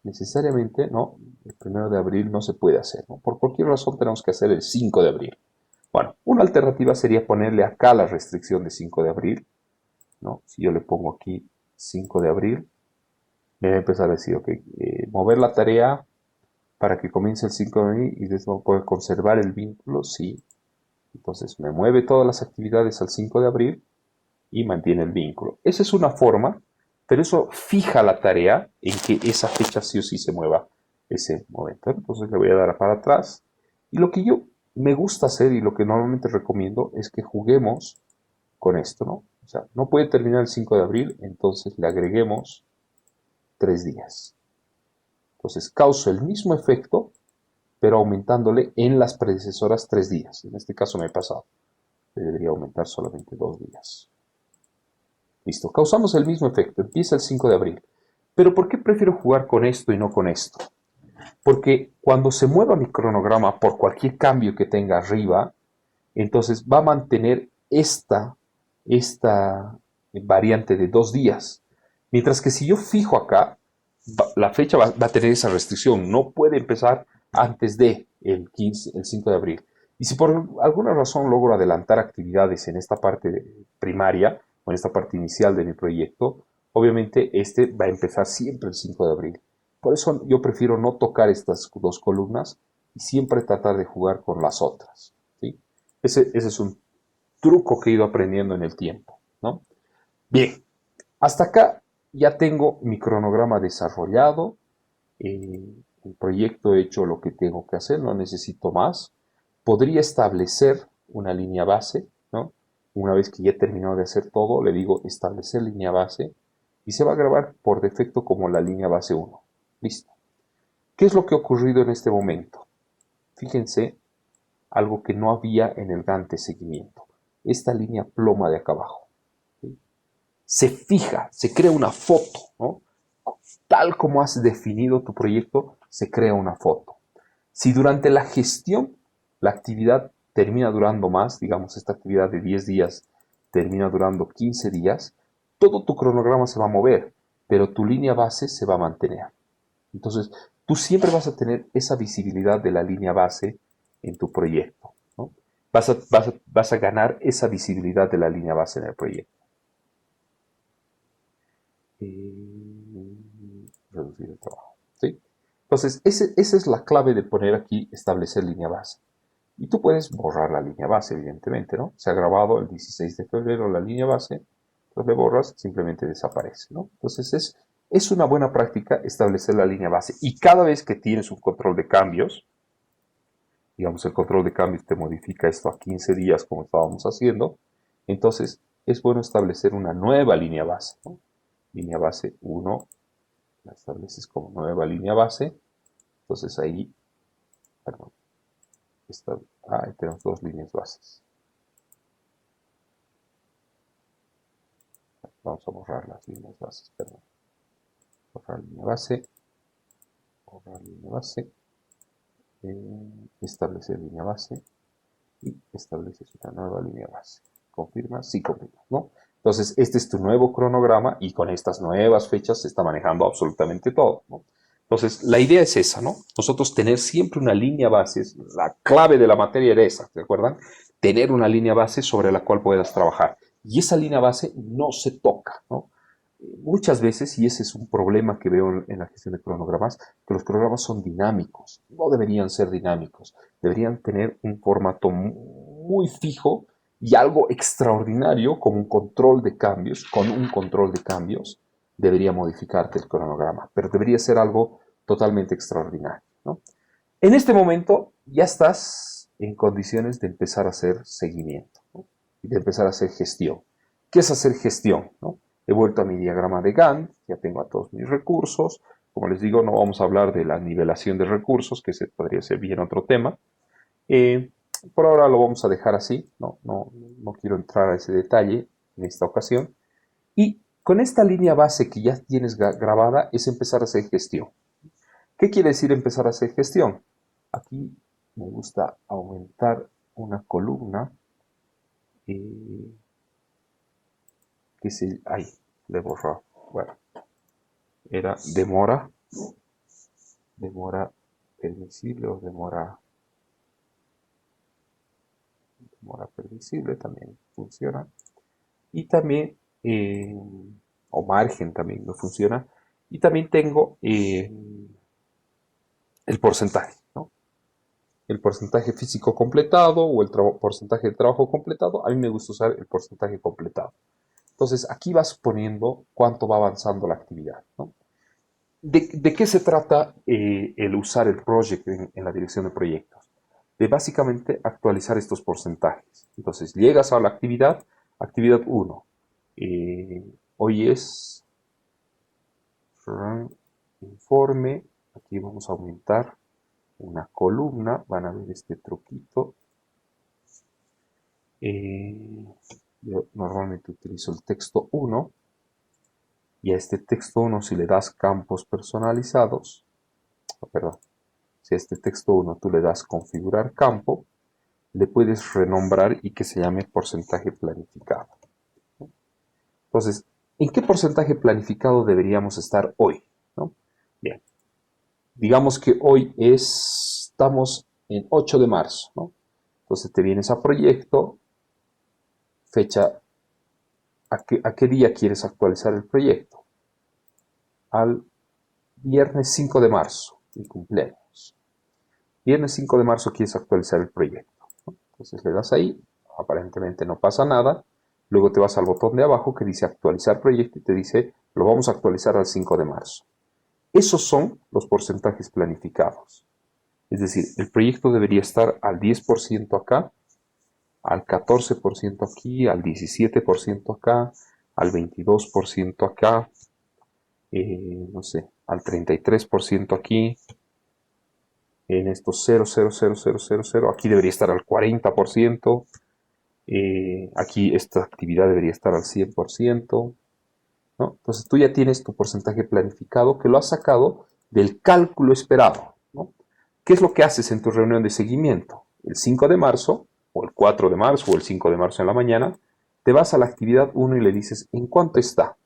necesariamente, no, el 1 de abril no se puede hacer, ¿no? Por cualquier razón tenemos que hacer el 5 de abril. Bueno, una alternativa sería ponerle acá la restricción de 5 de abril, ¿no? Si yo le pongo aquí 5 de abril, me va a empezar a decir, ok, mover la tarea para que comience el 5 de abril y después poder conservar el vínculo, sí. Entonces me mueve todas las actividades al 5 de abril y mantiene el vínculo. Esa es una forma, pero eso fija la tarea en que esa fecha sí o sí se mueva ese momento. Entonces le voy a dar para atrás. Y lo que yo me gusta hacer y lo que normalmente recomiendo es que juguemos con esto, ¿no? O sea, no puede terminar el 5 de abril, entonces le agreguemos 3 días. Entonces causa el mismo efecto, pero aumentándole en las predecesoras 3 días. En este caso me he pasado. Debería aumentar solamente 2 días. Listo, causamos el mismo efecto. Empieza el 5 de abril. Pero ¿por qué prefiero jugar con esto y no con esto? Porque cuando se mueva mi cronograma por cualquier cambio que tenga arriba, entonces va a mantener esta variante de 2 días. Mientras que si yo fijo acá, la fecha va a tener esa restricción. No puede empezar antes de el 5 de abril. Y si por alguna razón logro adelantar actividades en esta parte primaria o en esta parte inicial de mi proyecto, obviamente este va a empezar siempre el 5 de abril. Por eso yo prefiero no tocar estas dos columnas y siempre tratar de jugar con las otras, ¿sí? Ese es un truco que he ido aprendiendo en el tiempo, ¿no? Bien, hasta acá ya tengo mi cronograma desarrollado, el proyecto hecho lo que tengo que hacer, no necesito más. Podría establecer una línea base, ¿no? Una vez que ya he terminado de hacer todo, le digo establecer línea base y se va a grabar por defecto como la línea base 1. Listo. ¿Qué es lo que ha ocurrido en este momento? Fíjense, algo que no había en el Gantt seguimiento. Esta línea ploma de acá abajo, ¿sí? Se fija, se crea una foto, ¿no? Tal como has definido tu proyecto, se crea una foto. Si durante la gestión la actividad termina durando más, digamos esta actividad de 10 días termina durando 15 días, todo tu cronograma se va a mover, pero tu línea base se va a mantener. Entonces, tú siempre vas a tener esa visibilidad de la línea base en tu proyecto, ¿no? Vas a ganar esa visibilidad de la línea base en el proyecto. Reducir el trabajo, ¿sí? Entonces, esa es la clave de poner aquí, establecer línea base. Y tú puedes borrar la línea base, evidentemente, ¿no? Se ha grabado el 16 de febrero la línea base, entonces le borras, simplemente desaparece, ¿no? Entonces, es una buena práctica establecer la línea base. Y cada vez que tienes un control de cambios, digamos, el control de cambios te modifica esto a 15 días, como estábamos haciendo, entonces es bueno establecer una nueva línea base, ¿no? Línea base 1, la estableces como nueva línea base, entonces ahí, perdón, ahí tenemos dos líneas bases. Vamos a borrar las líneas bases, perdón. Borrar línea base, borrar línea base, establecer línea base y estableces una nueva línea base. Confirma, sí confirma, ¿no? Entonces, este es tu nuevo cronograma y con estas nuevas fechas se está manejando absolutamente todo, ¿no? Entonces, la idea es esa, ¿no? Nosotros tener siempre una línea base, la clave de la materia era esa, ¿se acuerdan? Tener una línea base sobre la cual puedas trabajar. Y esa línea base no se toca, ¿no? Muchas veces, y ese es un problema que veo en la gestión de cronogramas, que los cronogramas son dinámicos. No deberían ser dinámicos. Deberían tener un formato muy fijo y algo extraordinario como un control de cambios, con un control de cambios, debería modificarte el cronograma, pero debería ser algo totalmente extraordinario, ¿no? En este momento ya estás en condiciones de empezar a hacer seguimiento, ¿no? Y de empezar a hacer gestión. ¿Qué es hacer gestión, no? He vuelto a mi diagrama de Gantt, ya tengo a todos mis recursos. Como les digo, no vamos a hablar de la nivelación de recursos, que ese podría ser bien otro tema. Por ahora lo vamos a dejar así, no quiero entrar a ese detalle en esta ocasión. Y con esta línea base que ya tienes grabada es empezar a hacer gestión. ¿Qué quiere decir empezar a hacer gestión? Aquí me gusta aumentar una columna que se... Ahí, le he borrado. Bueno, era demora permisible o demora permisible, también funciona. Y también, o margen también no funciona. Y también tengo el porcentaje, ¿no? El porcentaje físico completado o el porcentaje de trabajo completado. A mí me gusta usar el porcentaje completado. Entonces, aquí vas poniendo cuánto va avanzando la actividad, ¿no? ¿De qué se trata el usar el project en la dirección de proyectos? De básicamente actualizar estos porcentajes. Entonces, llegas a la actividad 1. Hoy es informe. Aquí vamos a aumentar una columna. Van a ver este truquito. Yo normalmente utilizo el texto 1. Y a este texto 1, si le das campos personalizados, si a este texto 1 tú le das configurar campo, le puedes renombrar y que se llame porcentaje planificado. Entonces, ¿en qué porcentaje planificado deberíamos estar hoy, ¿no? Bien, digamos que hoy estamos en 8 de marzo, ¿no? Entonces te vienes a proyecto, fecha, ¿a qué día quieres actualizar el proyecto? Al viernes 5 de marzo, mi cumpleaños. Viernes 5 de marzo quieres actualizar el proyecto, ¿no? Entonces le das ahí, aparentemente no pasa nada. Luego te vas al botón de abajo que dice actualizar proyecto y te dice lo vamos a actualizar al 5 de marzo. Esos son los porcentajes planificados. Es decir, el proyecto debería estar al 10% acá, al 14% aquí, al 17% acá, al 22% acá, no sé, al 33% aquí, en estos 0,00000, aquí debería estar al 40%, aquí esta actividad debería estar al 100%, ¿no? Entonces tú ya tienes tu porcentaje planificado que lo has sacado del cálculo esperado, ¿no? ¿Qué es lo que haces en tu reunión de seguimiento? El 5 de marzo, o el 4 de marzo, o el 5 de marzo en la mañana, te vas a la actividad 1 y le dices, ¿en cuánto está?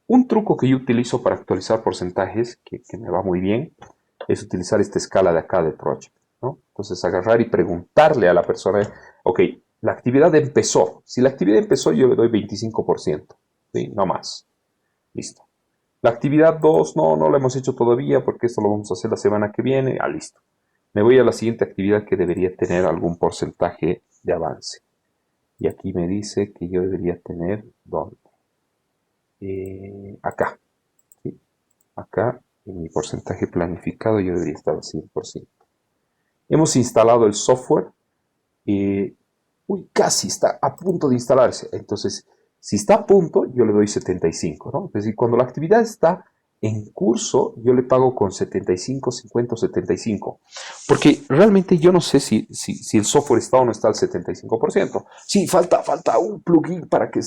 Un truco que yo utilizo para actualizar porcentajes, que me va muy bien, es utilizar esta escala de acá de project, ¿no? Entonces agarrar y preguntarle a la persona, ok, la actividad empezó. Si la actividad empezó, yo le doy 25%, ¿sí? No más. Listo. La actividad 2, no la hemos hecho todavía porque esto lo vamos a hacer la semana que viene. Ah, listo. Me voy a la siguiente actividad que debería tener algún porcentaje de avance. Y aquí me dice que yo debería tener, ¿dónde? Acá. ¿Sí? Acá, en mi porcentaje planificado, yo debería estar al 100%. Hemos instalado el software. Casi está a punto de instalarse. Entonces, si está a punto, yo le doy 75, ¿no? Es decir, cuando la actividad está en curso, yo le pago con 75, 50 o 75. Porque realmente yo no sé si el software está o no está al 75%. Sí, falta un plugin para que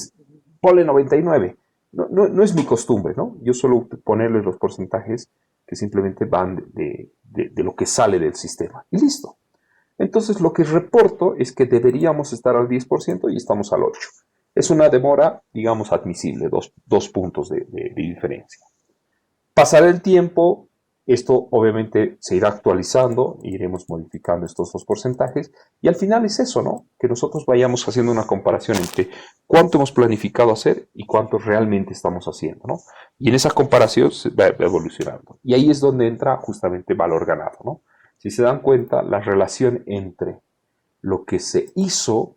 ponle 99. No es mi costumbre, ¿no? Yo suelo ponerle los porcentajes que simplemente van de lo que sale del sistema. Y listo. Entonces lo que reporto es que deberíamos estar al 10% y estamos al 8%. Es una demora, digamos, admisible, dos puntos de diferencia. Pasará el tiempo, esto obviamente se irá actualizando, iremos modificando estos dos porcentajes y al final es eso, ¿no? Que nosotros vayamos haciendo una comparación entre cuánto hemos planificado hacer y cuánto realmente estamos haciendo, ¿no? Y en esa comparación se va evolucionando. Y ahí es donde entra justamente valor ganado, ¿no? Si se dan cuenta, la relación entre lo que se hizo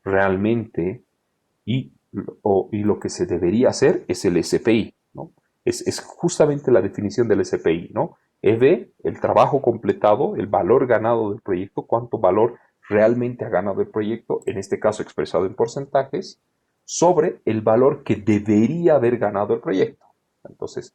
realmente y lo que se debería hacer es el SPI, ¿no? Es justamente la definición del SPI, ¿no? EV, el trabajo completado, el valor ganado del proyecto, cuánto valor realmente ha ganado el proyecto, en este caso expresado en porcentajes, sobre el valor que debería haber ganado el proyecto. Entonces,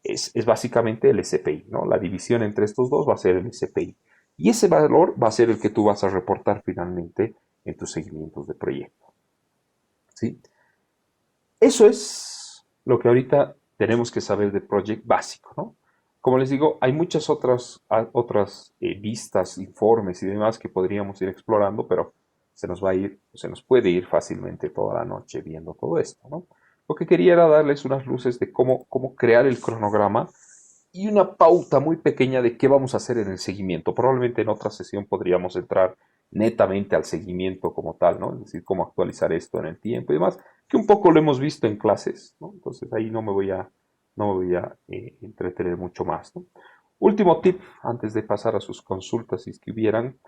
es básicamente el SPI, ¿no? La división entre estos dos va a ser el SPI. Y ese valor va a ser el que tú vas a reportar finalmente en tus seguimientos de proyecto. ¿Sí? Eso es lo que ahorita tenemos que saber de Project básico, ¿no? Como les digo, hay muchas otras vistas, informes y demás que podríamos ir explorando, pero se nos puede ir fácilmente toda la noche viendo todo esto, ¿no? Lo que quería era darles unas luces de cómo crear el cronograma y una pauta muy pequeña de qué vamos a hacer en el seguimiento. Probablemente en otra sesión podríamos entrar netamente al seguimiento como tal, ¿no? Es decir, cómo actualizar esto en el tiempo y demás, que un poco lo hemos visto en clases, ¿no? Entonces ahí no me voy a entretener mucho más, ¿no? Último tip, antes de pasar a sus consultas, si es que hubieran,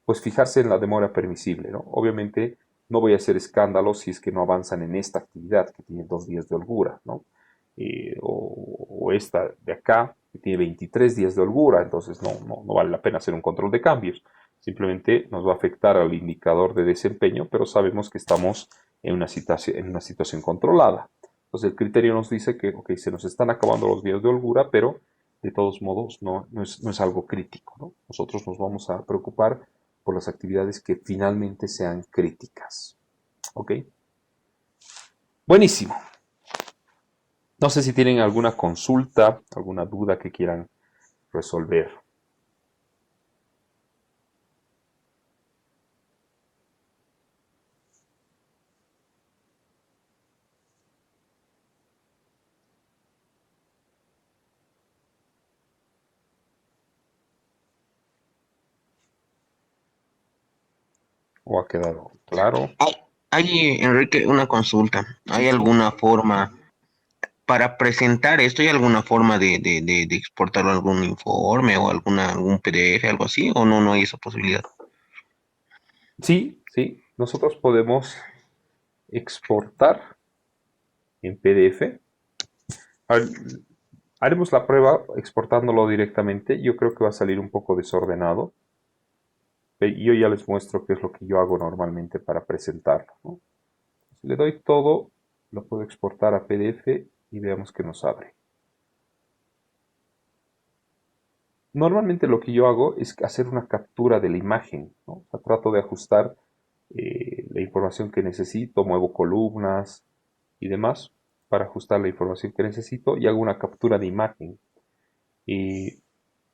pues fijarse en la demora permisible, ¿no? Obviamente no voy a hacer escándalos si es que no avanzan en esta actividad que tiene 2 días de holgura, ¿no? O esta de acá, que tiene 23 días de holgura, entonces no vale la pena hacer un control de cambios. Simplemente nos va a afectar al indicador de desempeño, pero sabemos que estamos en una situación controlada. Entonces el criterio nos dice que okay, se nos están acabando los días de holgura, pero de todos modos no es algo crítico, ¿no? Nosotros nos vamos a preocupar por las actividades que finalmente sean críticas. ¿Ok? Buenísimo. No sé si tienen alguna consulta, alguna duda que quieran resolver. ¿O ha quedado claro? Enrique, una consulta. Sí, ¿Hay sí. alguna forma para presentar esto? ¿Hay alguna forma de exportar algún informe o algún PDF, algo así? ¿O no hay esa posibilidad? Sí, sí. Nosotros podemos exportar en PDF. Haremos la prueba exportándolo directamente. Yo creo que va a salir un poco desordenado. Yo ya les muestro qué es lo que yo hago normalmente para presentarlo, ¿no? Si le doy todo, lo puedo exportar a PDF y veamos qué nos abre. Normalmente lo que yo hago es hacer una captura de la imagen, ¿no? O sea, trato de ajustar la información que necesito, muevo columnas y demás para ajustar la información que necesito y hago una captura de imagen.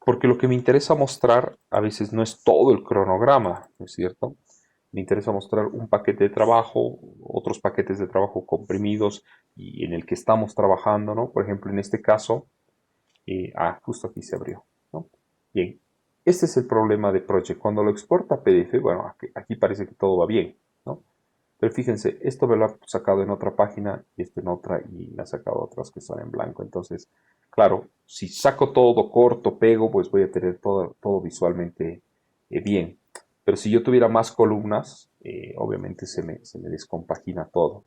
Porque lo que me interesa mostrar a veces no es todo el cronograma, ¿no es cierto? Me interesa mostrar un paquete de trabajo, otros paquetes de trabajo comprimidos y en el que estamos trabajando, ¿no? Por ejemplo, en este caso, justo aquí se abrió, ¿no? Bien, este es el problema de Project. Cuando lo exporta a PDF, bueno, aquí parece que todo va bien, ¿no? Pero fíjense, esto me lo ha sacado en otra página y esto en otra y me ha sacado otras que están en blanco. Entonces, claro, si saco todo, corto, pego, pues voy a tener todo visualmente bien. Pero si yo tuviera más columnas, obviamente se me descompagina todo.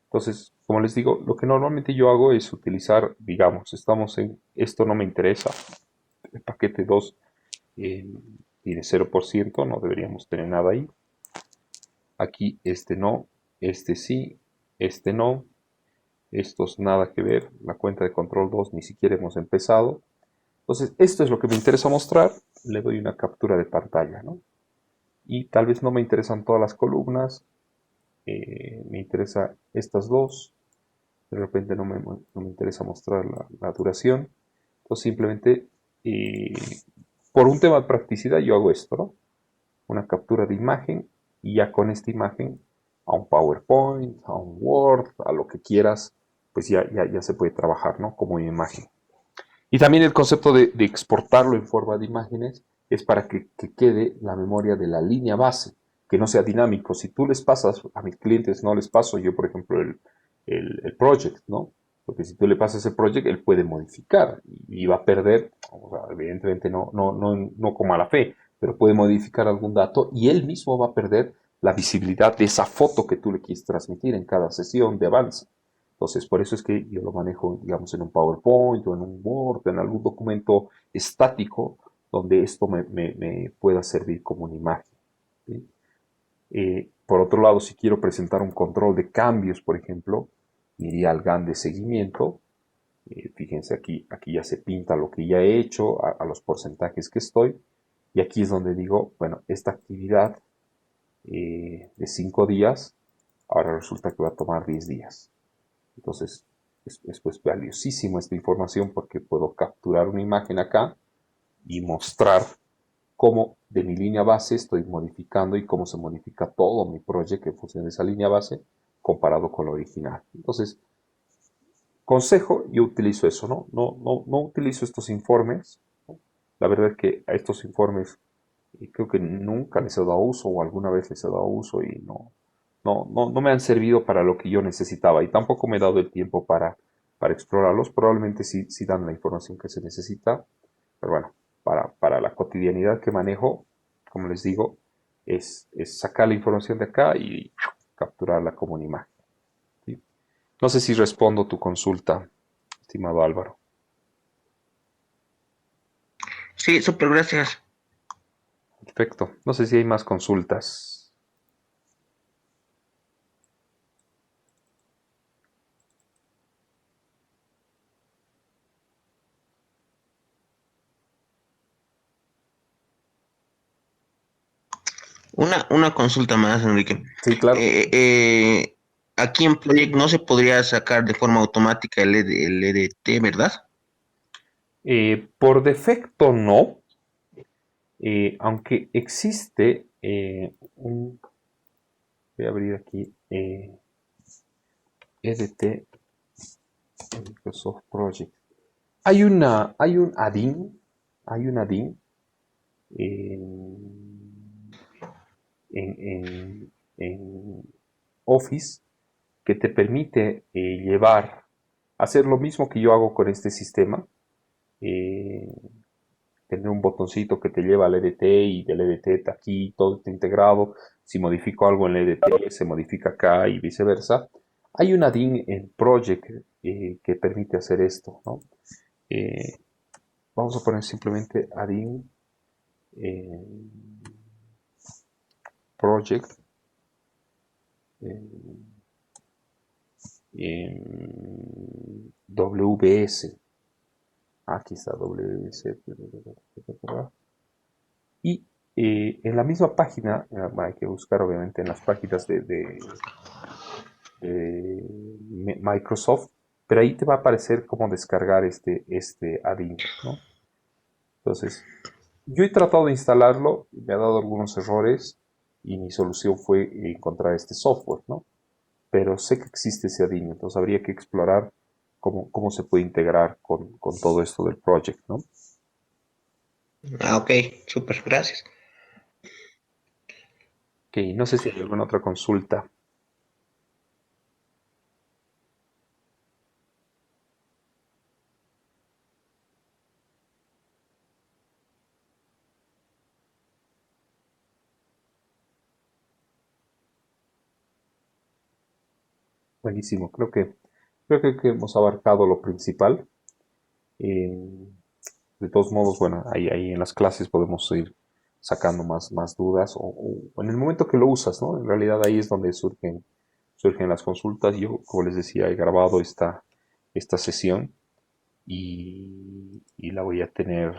Entonces, como les digo, lo que normalmente yo hago es utilizar, digamos, estamos en, esto no me interesa, el paquete 2 eh, tiene 0%, no deberíamos tener nada ahí. Aquí este no, este sí, este no, estos nada que ver, la cuenta de control 2 ni siquiera hemos empezado. Entonces, esto es lo que me interesa mostrar, le doy una captura de pantalla, ¿no? Y tal vez no me interesan todas las columnas, me interesa estas dos, de repente no me interesa mostrar la duración, entonces simplemente eh, por un tema de practicidad yo hago esto, ¿no? Una captura de imagen y ya con esta imagen a un PowerPoint, a un Word, a lo que quieras, pues ya se puede trabajar, ¿no? Como imagen. Y también el concepto de exportarlo en forma de imágenes es para que quede la memoria de la línea base, que no sea dinámico. Si tú les pasas, a mis clientes no les paso yo, por ejemplo, el project, ¿no? Porque si tú le pasas el project, él puede modificar y va a perder, o sea, evidentemente no como a la fe, pero puede modificar algún dato y él mismo va a perder la visibilidad de esa foto que tú le quieres transmitir en cada sesión de avance. Entonces, por eso es que yo lo manejo, digamos, en un PowerPoint o en un Word, en algún documento estático donde esto me pueda servir como una imagen. ¿Sí? Por otro lado, si quiero presentar un control de cambios, por ejemplo, iría al GAN de seguimiento. Fíjense aquí ya se pinta lo que ya he hecho, a los porcentajes que estoy. Y aquí es donde digo, bueno, esta actividad de 5 días, ahora resulta que va a tomar 10 días. Entonces, es pues valiosísima esta información porque puedo capturar una imagen acá y mostrar cómo de mi línea base estoy modificando y cómo se modifica todo mi proyecto en función de esa línea base comparado con lo original. Entonces, consejo, yo utilizo eso, ¿no? No utilizo estos informes. La verdad es que a estos informes creo que nunca les he dado uso o alguna vez les he dado uso y no me han servido para lo que yo necesitaba y tampoco me he dado el tiempo para explorarlos. Probablemente sí dan la información que se necesita, pero bueno, para la cotidianidad que manejo, como les digo, es sacar la información de acá y capturarla como una imagen. ¿Sí? No sé si respondo tu consulta, estimado Álvaro. Sí, súper gracias. Perfecto. No sé si hay más consultas. Una consulta más, Enrique. Sí, claro. Eh, eh, Aquí en Project no se podría sacar de forma automática el EDT, ¿verdad? Por defecto no, aunque existe voy a abrir aquí EDT Microsoft Project. Hay un add-in en Office que te permite hacer lo mismo que yo hago con este sistema, eh, tener un botoncito que te lleva al EDT y del EDT aquí todo está integrado. Si modifico algo en el EDT, se modifica acá y viceversa. Hay un add-in en Project que permite hacer esto, ¿no? Eh, Vamos a poner simplemente add-in Project WS. Aquí está WS. Y en la misma página, hay que buscar obviamente en las páginas de Microsoft, pero ahí te va a aparecer cómo descargar este add-in, ¿no? Entonces, yo he tratado de instalarlo, me ha dado algunos errores y mi solución fue encontrar este software, ¿no? Pero sé que existe ese add-in, entonces habría que explorar cómo se puede integrar con todo esto del project, ¿no? Ah, ok, súper, gracias. Ok, no sé si hay alguna otra consulta. Buenísimo, creo que hemos abarcado lo principal. Eh, de todos modos, bueno, ahí en las clases podemos ir sacando más dudas o en el momento que lo usas, ¿no? En realidad ahí es donde surgen las consultas. Yo, como les decía, he grabado esta sesión y la voy a tener